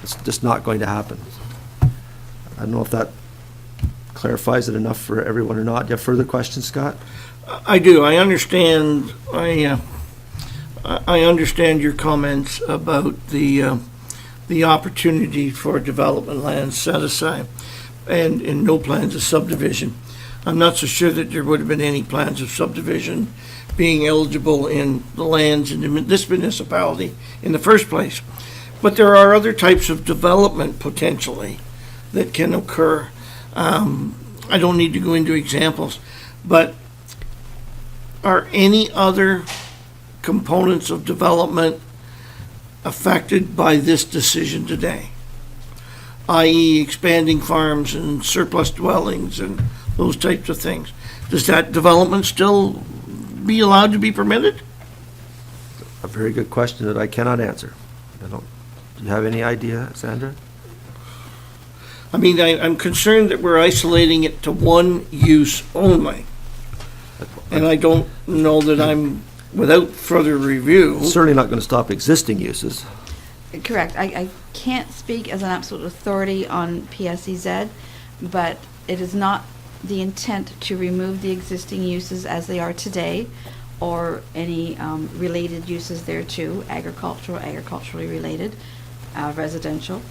A: It's just not going to happen. I don't know if that clarifies it enough for everyone or not. Do you have further questions, Scott?
F: I do. I understand. I understand your comments about the opportunity for development land set aside and no plans of subdivision. I'm not so sure that there would have been any plans of subdivision being eligible in the lands in this municipality in the first place. But there are other types of development potentially that can occur. I don't need to go into examples, but are any other components of development affected by this decision today? I.e. expanding farms and surplus dwellings and those types of things. Does that development still be allowed to be permitted?
A: A very good question that I cannot answer. Do you have any idea, Sandra?
F: I mean, I'm concerned that we're isolating it to one use only. And I don't know that I'm, without further review.
A: Certainly not going to stop existing uses.
E: Correct. I can't speak as an absolute authority on PSEZ, but it is not the intent to remove the existing uses as they are today, or any related uses thereto, agriculturally related, residential.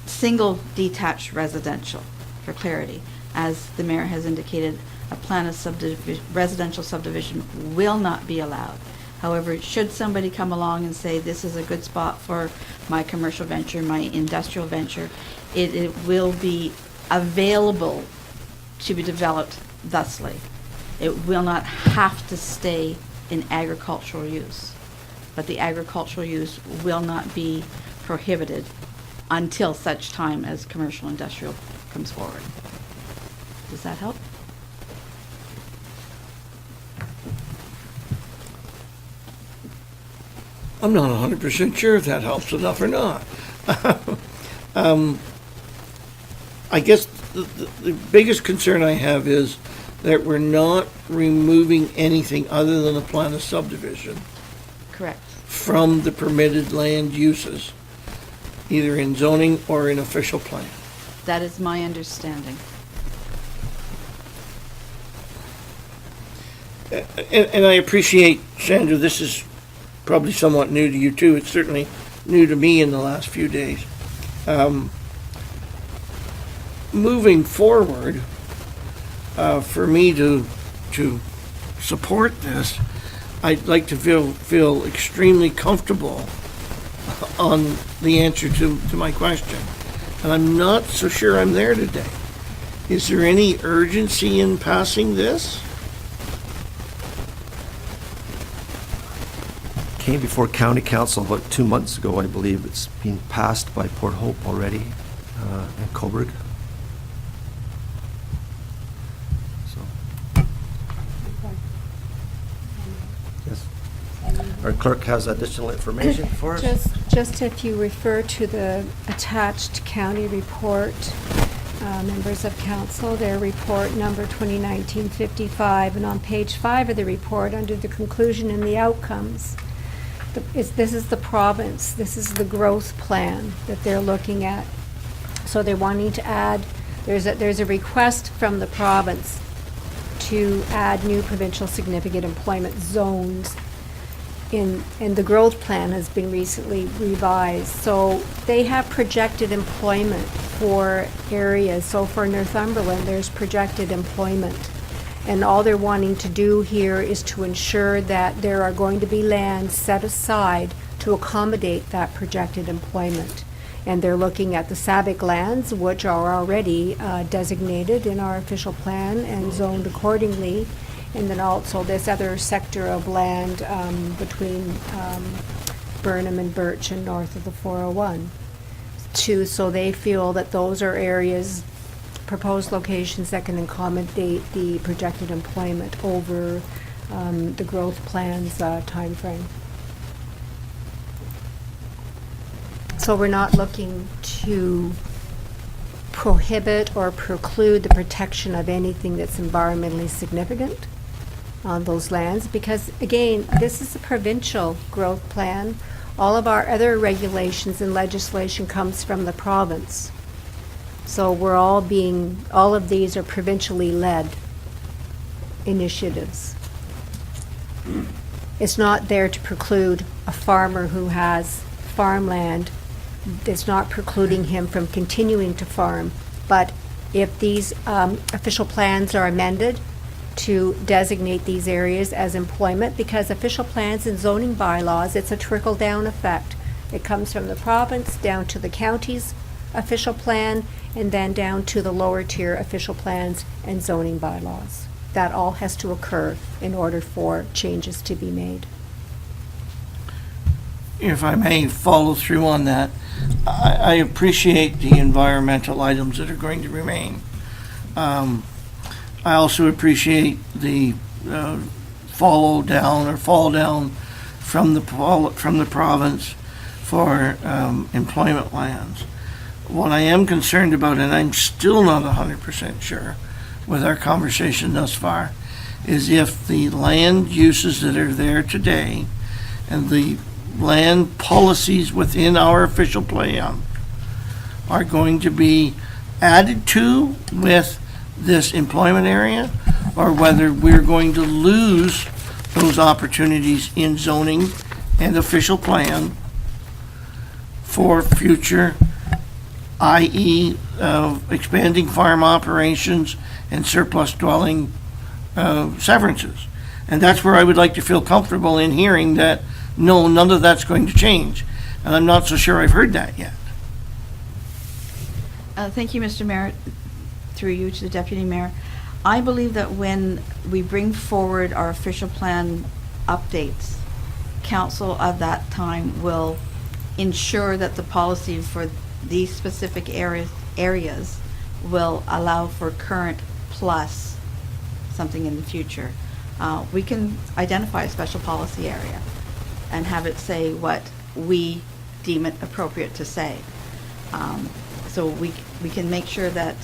E: Single detached residential, for clarity. As the mayor has indicated, a plan of residential subdivision will not be allowed. However, should somebody come along and say, this is a good spot for my commercial venture, my industrial venture, it will be available to be developed thusly. It will not have to stay in agricultural use, but the agricultural use will not be prohibited until such time as commercial industrial comes forward. Does that help?
F: I'm not 100% sure if that helps enough or not. I guess the biggest concern I have is that we're not removing anything other than a plan of subdivision
E: Correct.
F: from the permitted land uses, either in zoning or in official plan.
E: That is my understanding.
F: And I appreciate, Sandra, this is probably somewhat new to you too. It's certainly new to me in the last few days. Moving forward, for me to support this, I'd like to feel extremely comfortable on the answer to my question. And I'm not so sure I'm there today. Is there any urgency in passing this?
A: Came before County Council about 2 months ago, I believe. It's been passed by Port Hope already, and Coburg. So. Yes. Our clerk has additional information for us.
G: Just if you refer to the attached county report, members of council, their report number 2019-55, and on page 5 of the report, under the conclusion and the outcomes, this is the province, this is the growth plan that they're looking at. So they're wanting to add, there's a request from the province to add new provincial significant employment zones. and the growth plan has been recently revised. So they have projected employment for areas. So for Northumberland, there's projected employment. And all they're wanting to do here is to ensure that there are going to be lands set aside to accommodate that projected employment. And they're looking at the SAVIC lands, which are already designated in our official plan and zoned accordingly. And then also this other sector of land between Burnham and Birch and north of the 401. So they feel that those are areas, proposed locations that can accommodate the projected employment over the growth plan's timeframe. So we're not looking to prohibit or preclude the protection of anything that's environmentally significant on those lands, because again, this is a provincial growth plan. All of our other regulations and legislation comes from the province. So all of these are provincially led initiatives. It's not there to preclude a farmer who has farmland. It's not precluding him from continuing to farm. But if these official plans are amended to designate these areas as employment, because official plans and zoning bylaws, it's a trickle-down effect. It comes from the province down to the county's official plan, and then down to the lower tier official plans and zoning bylaws. That all has to occur in order for changes to be made.
F: If I may follow through on that, I appreciate the environmental items that are going to remain. I also appreciate the fall down from the province for employment lands. What I am concerned about, and I'm still not 100% sure with our conversation thus far, is if the land uses that are there today and the land policies within our official plan are going to be added to with this employment area, or whether we're going to lose those opportunities in zoning and official plan for future, i.e. Expanding farm operations and surplus dwelling severances. And that's where I would like to feel comfortable in hearing that, no, none of that's going to change. And I'm not so sure I've heard that yet.
E: Thank you, Mr. Mayor. Through you to the Deputy Mayor. I believe that when we bring forward our official plan updates, council of that time will ensure that the policy for these specific areas will allow for current plus something in the future. We can identify a special policy area and have it say what we deem it appropriate to say. So we can make sure that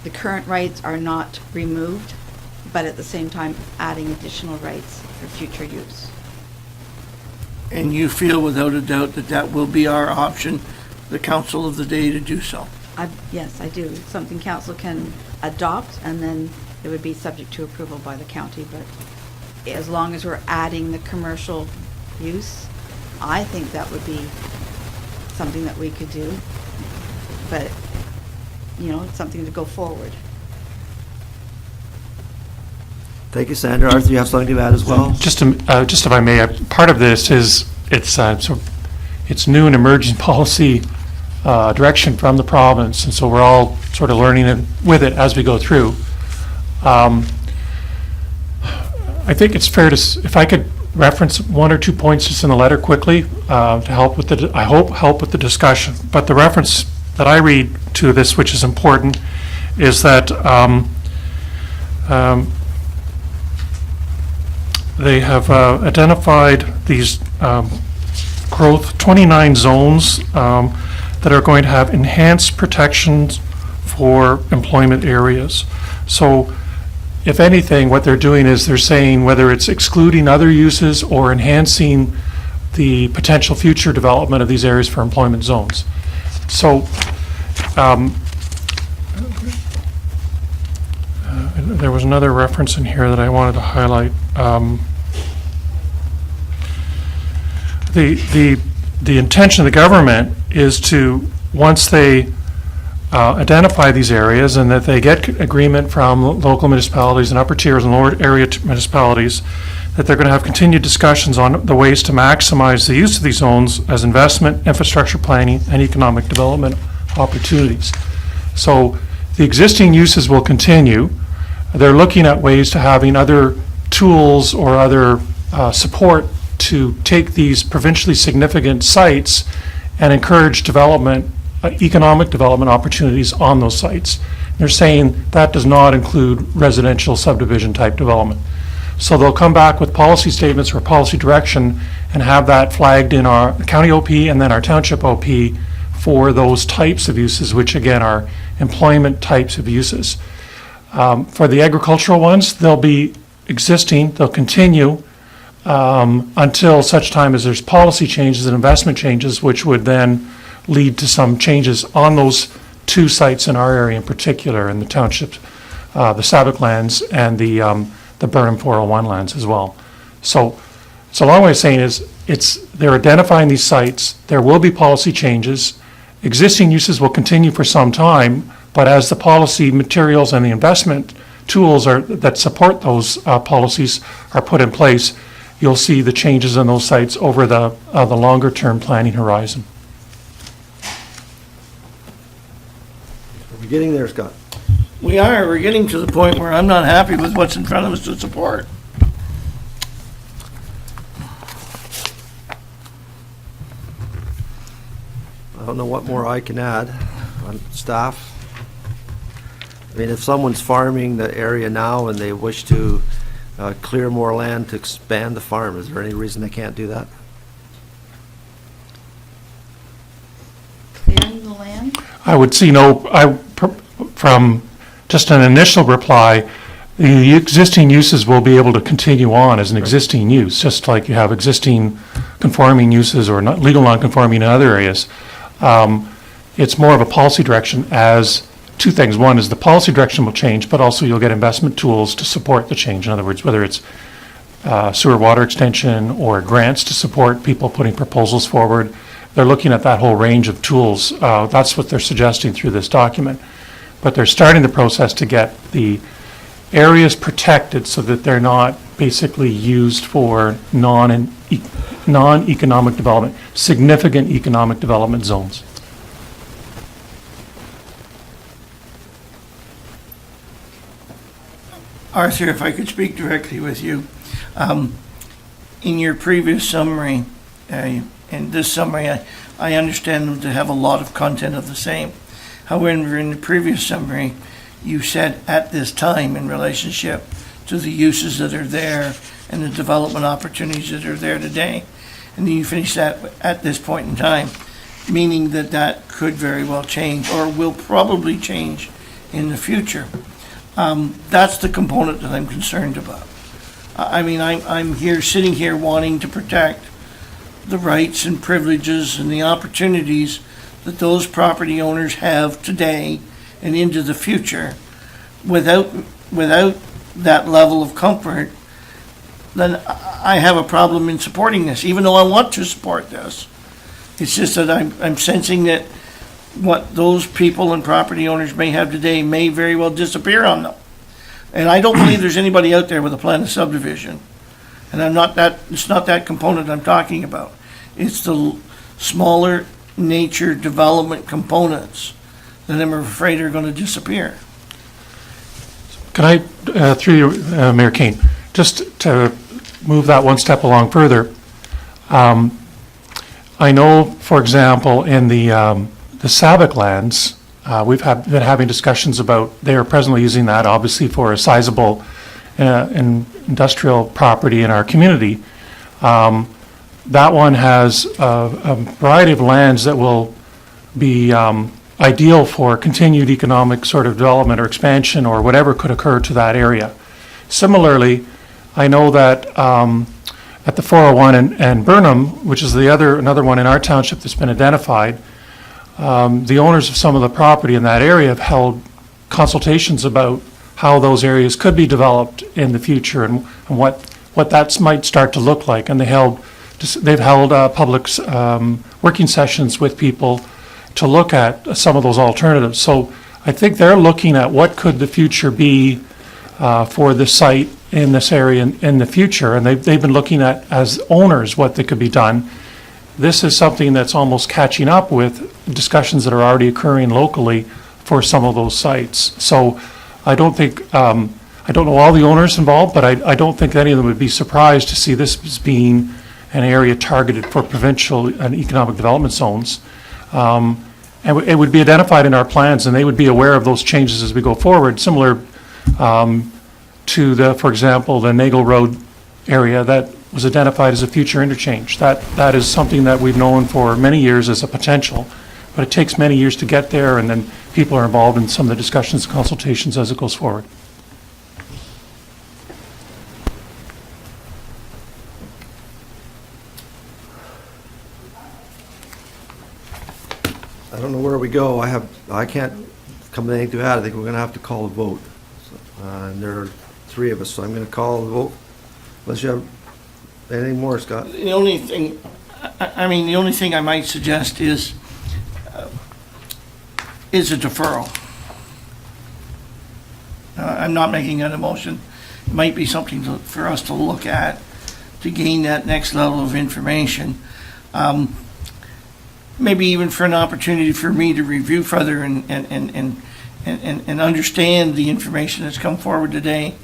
E: the current rights are not removed, but at the same time adding additional rights for future use.
F: And you feel without a doubt that that will be our option, the council of the day, to do so?
E: Yes, I do. It's something council can adopt, and then it would be subject to approval by the county. But as long as we're adding the commercial use, I think that would be something that we could do. But, you know, it's something to go forward.
A: Thank you, Sandra. Arthur, you have something to add as well?
H: Just if I may, part of this is it's new and emerging policy direction from the province, and so we're all sort of learning it with it as we go through. I think it's fair to, if I could reference one or 2 points just in the letter quickly to help with help with the discussion. But the reference that I read to this, which is important, is that they have identified these growth 29 zones that are going to have enhanced protections for employment areas. So if anything, what they're doing is they're saying whether it's excluding other uses or enhancing the potential future development of these areas for employment zones. So there was another reference in here that I wanted to highlight. the intention of the government is to, once they identify these areas and that they get agreement from local municipalities and upper tiers and lower area municipalities, that they're going to have continued discussions on the ways to maximize the use of these zones as investment, infrastructure planning, and economic development opportunities. So the existing uses will continue. They're looking at ways to having other tools or other support to take these provincially significant sites and encourage development, economic development opportunities on those sites. They're saying that does not include residential subdivision type development. So they'll come back with policy statements or policy direction and have that flagged in our county OP and then our township OP for those types of uses, which again are employment types of uses. For the agricultural ones, they'll be existing, they'll continue until such time as there's policy changes and investment changes, which would then lead to some changes on those two sites in our area in particular, in the townships, the Sept lands and the Burnham 401 lands as well. So a long way of saying is they're identifying these sites, there will be policy changes, existing uses will continue for some time, but as the policy materials and the investment tools that support those policies are put in place, you'll see the changes in those sites over the longer term planning horizon.
A: Are we getting there, Scott?
F: We're getting to the point where I'm not happy with what's in front of us to support.
A: I don't know what more I can add on staff. I mean, if someone's farming the area now and they wish to clear more land to expand the farm, is there any reason they can't do that?
E: Clearing the land?
H: I would see from just an initial reply, the existing uses will be able to continue on as an existing use, just like you have existing conforming uses or not legal non-conforming in other areas. It's more of a policy direction as two things. One is the policy direction will change, but also you'll get investment tools to support the change. In other words, whether it's sewer water extension or grants to support people putting proposals forward, they're looking at that whole range of tools. That's what they're suggesting through this document. But they're starting the process to get the areas protected so that they're not basically used for non-economic development, significant economic development zones.
F: Arthur, if I could speak directly with you. In your previous summary, and this summary, I understand them to have a lot of content of the same. However, in the previous summary, you said at this time in relationship to the uses that are there and the development opportunities that are there today. And then you finish that at this point in time, meaning that that could very well change or will probably change in the future. That's the component that I'm concerned about. I mean, I'm sitting here wanting to protect the rights and privileges and the opportunities that those property owners have today and into the future. Without that level of comfort, then I have a problem in supporting this, even though I want to support this. It's just that I'm sensing that what those people and property owners may have today may very well disappear on them. And I don't believe there's anybody out there with a plan of subdivision. And it's not that component I'm talking about. It's the smaller nature development components that I'm afraid are going to disappear.
H: Can I, through you, Mayor Kane, just to move that one step along further, I know, for example, in the Sept lands, we've been having discussions about, they are presently using that obviously for a sizable industrial property in our community. That one has a variety of lands that will be ideal for continued economic sort of development or expansion or whatever could occur to that area. Similarly, I know that at the 401 and Burnham, which is another one in our township that's been identified, the owners of some of the property in that area have held consultations about how those areas could be developed in the future and what that might start to look like. And they held they've held public working sessions with people to look at some of those alternatives. So I think they're looking at what could the future be for the site in this area in the future, and they've been looking at, as owners, what that could be done. This is something that's almost catching up with discussions that are already occurring locally for some of those sites. So I don't think, I don't know all the owners involved, but I don't think any of them would be surprised to see this as being an area targeted for provincial and economic development zones. And it would be identified in our plans, and they would be aware of those changes as we go forward, similar to the, for example, the Nagle Road area that was identified as a future interchange. That is something that we've known for many years as a potential, but it takes many years to get there, and then people are involved in some of the discussions, consultations as it goes forward.
A: I don't know where we go. I can't come to anything to add. I think we're going to have to call a vote. And there are three of us, so I'm going to call the vote. Unless you have anything more, Scott?
F: The only thing, the only thing I might suggest is a deferral. I'm not making an motion. It might be something for us to look at to gain that next level of information. Maybe even for an opportunity for me to review further and understand the information that's come forward today.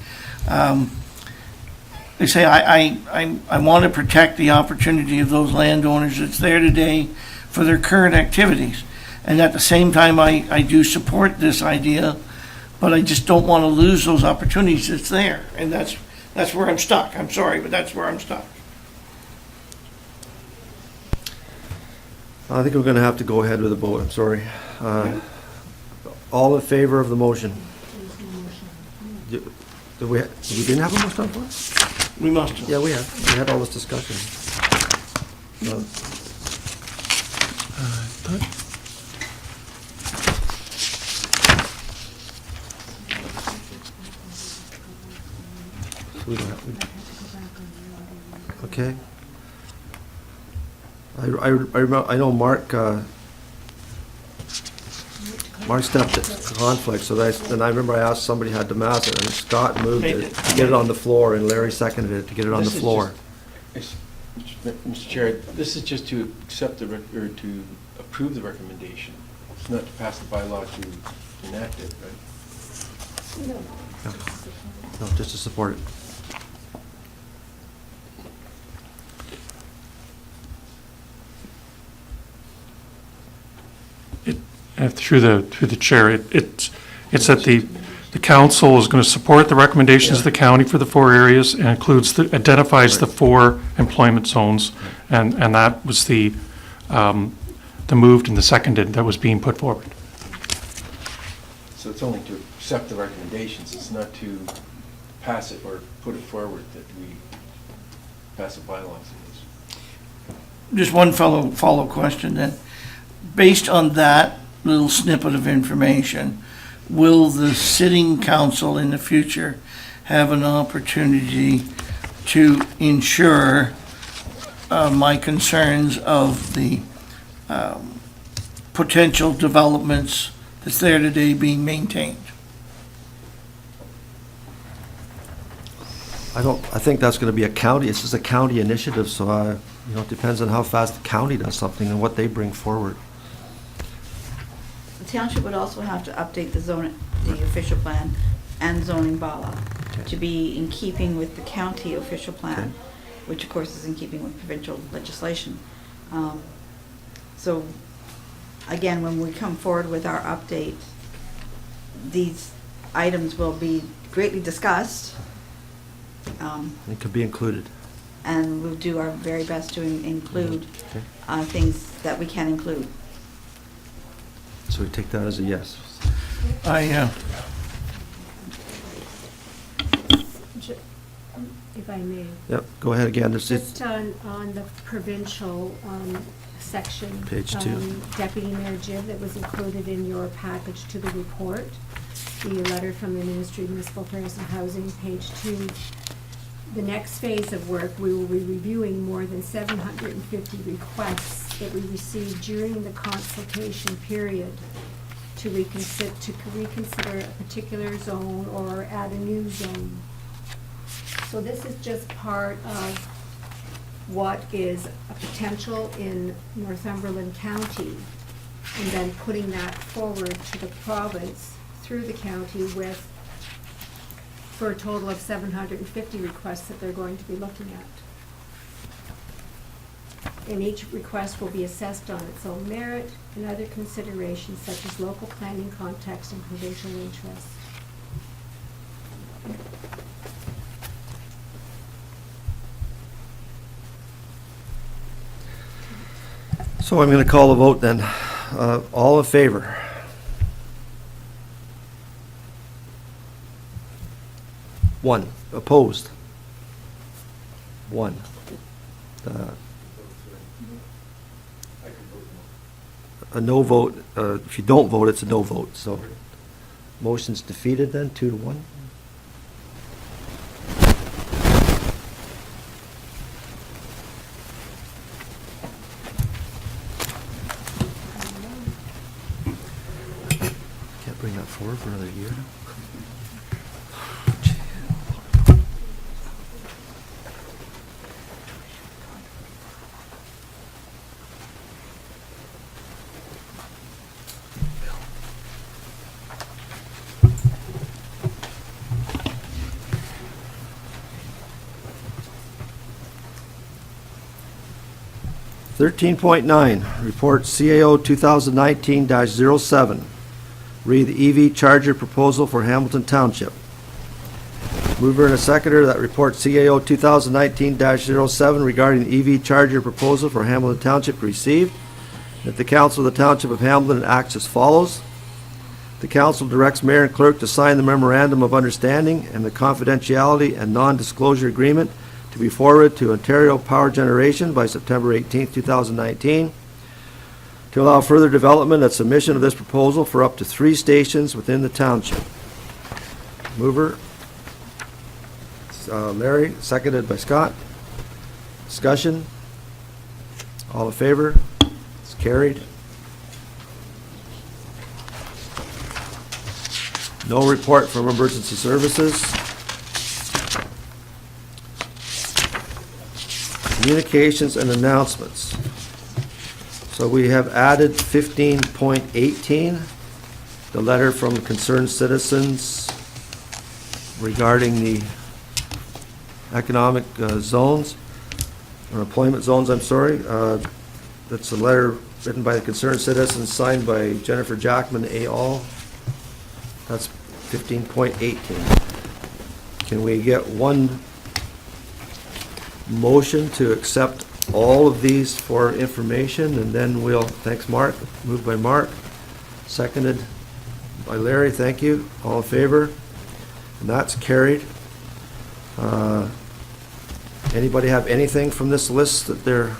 F: They say I want to protect the opportunity of those landowners that's there today for their current activities. And at the same time, I do support this idea, but I just don't want to lose those opportunities that's there. And that's where I'm stuck. I'm sorry, but that's where I'm stuck.
A: I think we're going to have to go ahead with the vote. I'm sorry. All in favor of the motion? We didn't have a motion on the floor?
F: We must have.
A: Yeah, we have. We had all this discussion. We don't have- Okay. I know Mark stepped at conflict, so and I remember I asked somebody had to mass it, and Scott moved it to get it on the floor, and Larry seconded it to get it on the floor.
J: Mr. Chair, this is just to accept or to approve the recommendation. It's not to pass the bylaw to enact it, right?
A: No, just to support it.
H: Through the chair, it's that the council is going to support the recommendations of the county for the four areas and identifies the four employment zones, and that was the moved and the seconded that was being put forward.
J: So it's only to accept the recommendations, it's not to pass it or put it forward that we pass a bylaw.
F: Just one follow question then. Based on that little snippet of information, will the sitting council in the future have an opportunity to ensure my concerns of the potential developments that's there today being maintained?
A: I think that's going to be a county, this is a county initiative, so it depends on how fast the county does something and what they bring forward.
E: The township would also have to update the official plan and zoning bylaw to be in keeping with the county official plan, which of course is in keeping with provincial legislation. So again, when we come forward with our update, these items will be greatly discussed.
A: It could be included.
E: And we'll do our very best to include things that we can include.
A: So we take that as a yes.
G: If I may.
A: Yep, go ahead again.
G: Just on the provincial section.
A: Page 2.
G: Deputy Mayor Jib, that was included in your package to the report. The letter from the Ministry of Municipal Affairs and Housing, page 2. the next phase of work, we will be reviewing more than 750 requests that we received during the consultation period to reconsider a particular zone or add a new zone. So this is just part of what is a potential in Northumberland County, and then putting that forward to the province through the county for a total of 750 requests that they're going to be looking at. And each request will be assessed on its own merit and other considerations such as local planning context and provincial interest.
A: So I'm going to call a vote then. All in favor? One. Opposed? One.
I: I can vote no.
A: A no vote, if you don't vote, it's a no vote, so motion's defeated then, 2-1. Can't bring that forward for another year. Thirteen point nine, report CAO 2019-07. Read the EV charger proposal for Hamilton Township. Mover and a seconder that report CAO 2019-07 regarding the EV charger proposal for Hamilton Township received. That the Council of the Township of Hamilton acts as follows. The Council directs Mayor and Clerk to sign the Memorandum of Understanding and the Confidentiality and Non-Disclosure Agreement to be forwarded to Ontario Power Generation by September 18, 2019, to allow further development and submission of this proposal for up to 3 stations within the township. Mover, Larry, seconded by Scott. Discussion? All in favor? It's carried. No report from emergency services. Communications and announcements. So we have added 15.18, the letter from concerned citizens regarding the economic zones, or employment zones, I'm sorry. That's a letter written by the concerned citizens, signed by Jennifer Jackman et al. That's 15.18. Can we get one motion to accept all of these for information, and then we'll, thanks Mark, moved by Mark, seconded by Larry, thank you, all in favor, and that's carried. Anybody have anything from this list that they're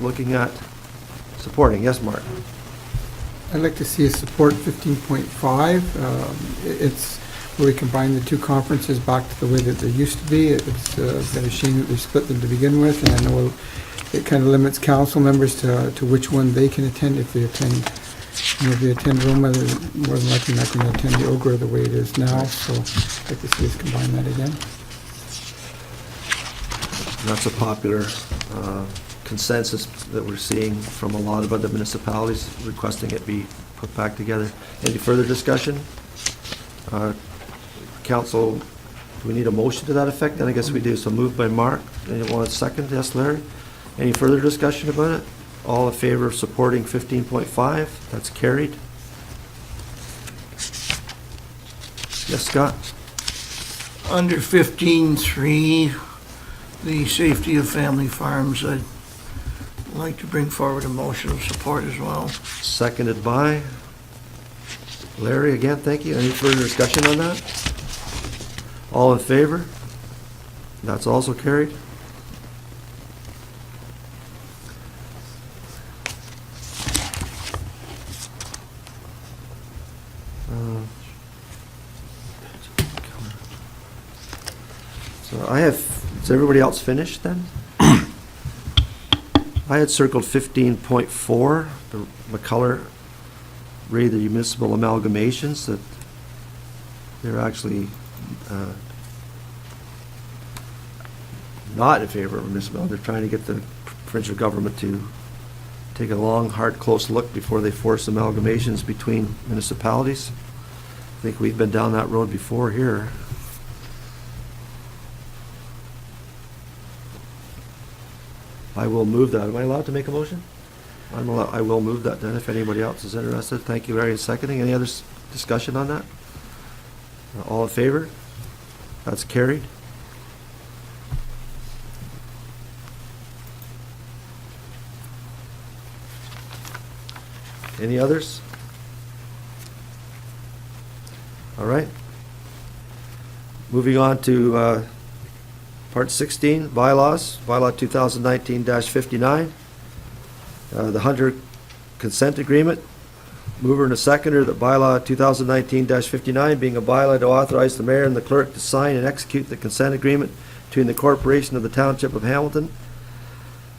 A: looking at supporting? Yes, Mark?
C: I'd like to see us support 15.5. It's where we combine the two conferences back to the way that they used to be. It's been a shame that they split them to begin with, and I know it kind of limits council members to which one they can attend. If they attend, if they attend Roma, they're more than likely not going to attend the Ogre the way it is now. So I'd like to see us combine that again.
A: That's a popular consensus that we're seeing from a lot of other municipalities requesting it be put back together. Any further discussion? Council, do we need a motion to that effect? Then I guess we do. So moved by Mark. Anyone want a second? Yes, Larry? Any further discussion about it? All in favor of supporting 15.5? That's carried. Yes, Scott?
F: Under 15.3, the safety of family farms, I'd like to bring forward a motion of support as well.
A: Seconded by Larry. Again, thank you. Any further discussion on that? All in favor? That's also carried. So I have Is everybody else finished then? I had circled 15.4, the McCullough rate the municipal amalgamations, that they're actually not in favor of municipal. They're trying to get the provincial government to take a long, hard, close look before they force amalgamations between municipalities. I think we've been down that road before here. I will move that. Am I allowed to make a motion? I will move that then, if anybody else is interested. Thank you, Larry, in seconding. Any other discussion on that? All in favor? That's carried. Any others? All right. Moving on to Part 16, bylaws, bylaw 2019-59. The Hunter consent agreement. Mover and a seconder that bylaw 2019-59 being a bylaw to authorize the mayor and the clerk to sign and execute the consent agreement between the corporation of the Township of Hamilton,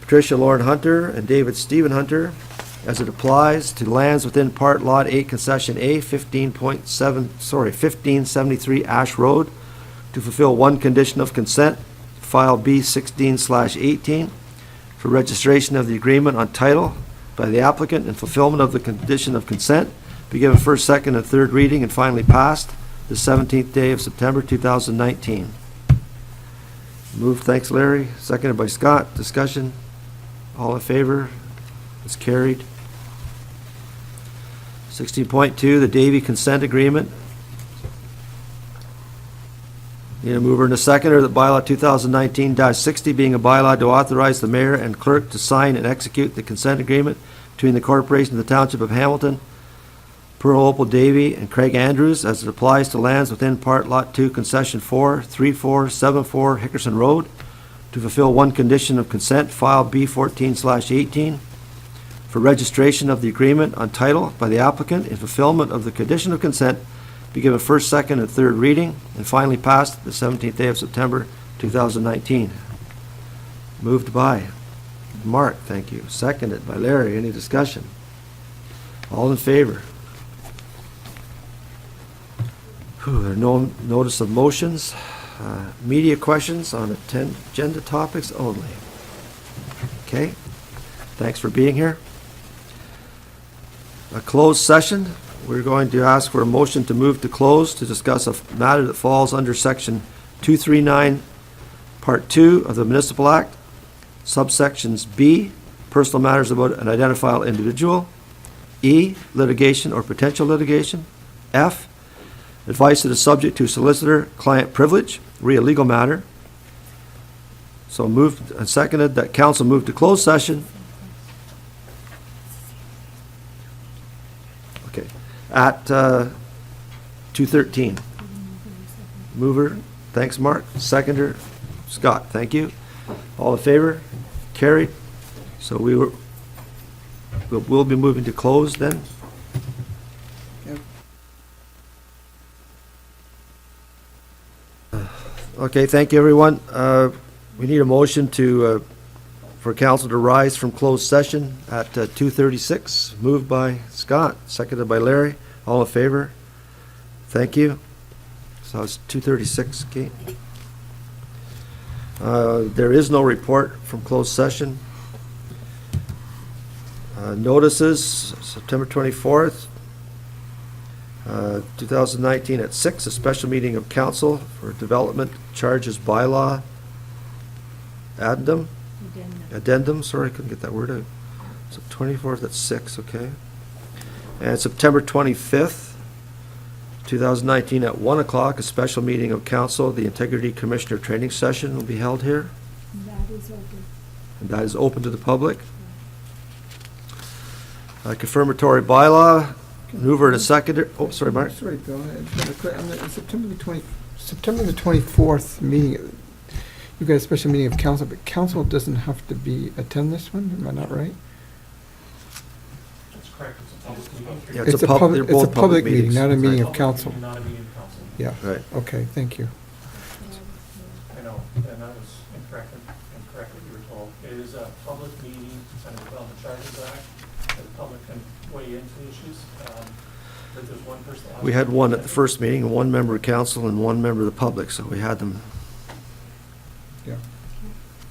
A: Patricia Lauren Hunter and David Stephen Hunter, as it applies to lands within Part Lot 8 Concession A, 1573 Ash Road, to fulfill one condition of consent, File B16/18, for registration of the agreement on title by the applicant and fulfillment of the condition of consent, be given first, second, and third reading and finally passed the 17th day of September 2019. Moved, thanks Larry, seconded by Scott. Discussion, all in favor? It's carried. 16.2, the Davy consent agreement. Need a mover and a seconder that bylaw 2019-60 being a bylaw to authorize the mayor and clerk to sign and execute the consent agreement between the corporation of the Township of Hamilton, Pearl Opal Davy and Craig Andrews as it applies to lands within Part Lot 2 Concession 4, 3474 Hickerson Road, to fulfill one condition of consent, File B14/18, for registration of the agreement on title by the applicant in fulfillment of the condition of consent, be given first, second, and third reading, and finally passed the 17th day of September 2019. Moved by Mark, thank you. Seconded by Larry. Any discussion? All in favor? There are no notice of motions. Media questions on agenda topics only. Okay, thanks for being here. A closed session. We're going to ask for a motion to move to close to discuss a matter that falls under Section 239, Part 2 of the Municipal Act, subsections B, personal matters about an identifiable individual, E, litigation or potential litigation, F, advice that is subject to solicitor-client privilege, re a legal matter. So moved and seconded that council move to closed session. Okay, at 2:13. Mover, thanks Mark. Seconder, Scott, thank you. All in favor? Carried. So we'll be moving to close then. Okay, thank you, everyone. We need a motion to, for council to rise from closed session at 2:36. Moved by Scott, seconded by Larry. All in favor? Thank you. So it's 2:36, Kate. There is no report from closed session. Notices, September 24th, 2019 at 6, a special meeting of council for development charges bylaw addendum, sorry, I couldn't get that word out. So 24th at 6, okay. And September 25th, 2019 at 1 o'clock, a special meeting of council, the Integrity Commissioner training session will be held here.
G: That is open.
A: And that is open to the public. Confirmatory bylaw, mover and a seconder. Oh, sorry, Mark.
C: Sorry, Bill, I just have a quick- on the September the 24th meeting, you've got a special meeting of council, but council doesn't have to attend this one, am I not right?
H: That's correct, it's a public meeting.
A: Yeah,
C: It's a
A: they're both
C: it's a public meeting,
A: meetings.
C: not a meeting of
H: Public
C: council.
H: meeting, not a meeting of council.
C: Yeah,
A: Right.
C: okay, thank you.
H: I know, and that was in correct what you were told. It is a public meeting under the Development Charges Act, that the public can weigh into issues. But there's one person. that has
A: We had
H: to-
A: one at the first meeting, and one member of council and one member of the public, so we had them
C: Yeah.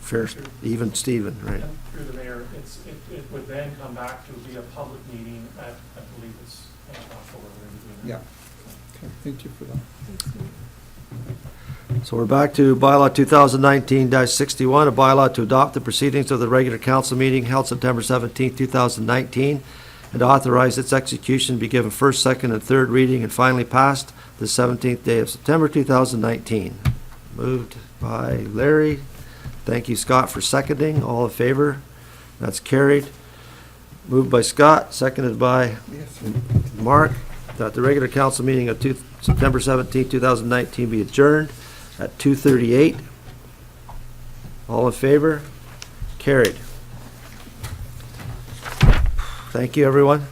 A: fair, even Steven, right?
H: And through the mayor, it would then come back to be a public meeting at, I believe it's October. we're doing
C: Yeah.
H: that.
C: Okay, thank you for that.
A: So we're back to bylaw 2019-61, a bylaw to adopt the proceedings of the regular council meeting held September 17, 2019, and authorize its execution to be given first, second, and third reading and finally passed the 17th day of September 2019. Moved by Larry. Thank you, Scott, for seconding. All in favor? That's carried. Moved by Scott, seconded by
C: Yes.
A: Mark, that the regular council meeting of September 17, 2019 be adjourned at 2:38. All in favor? Carried. Thank you, everyone.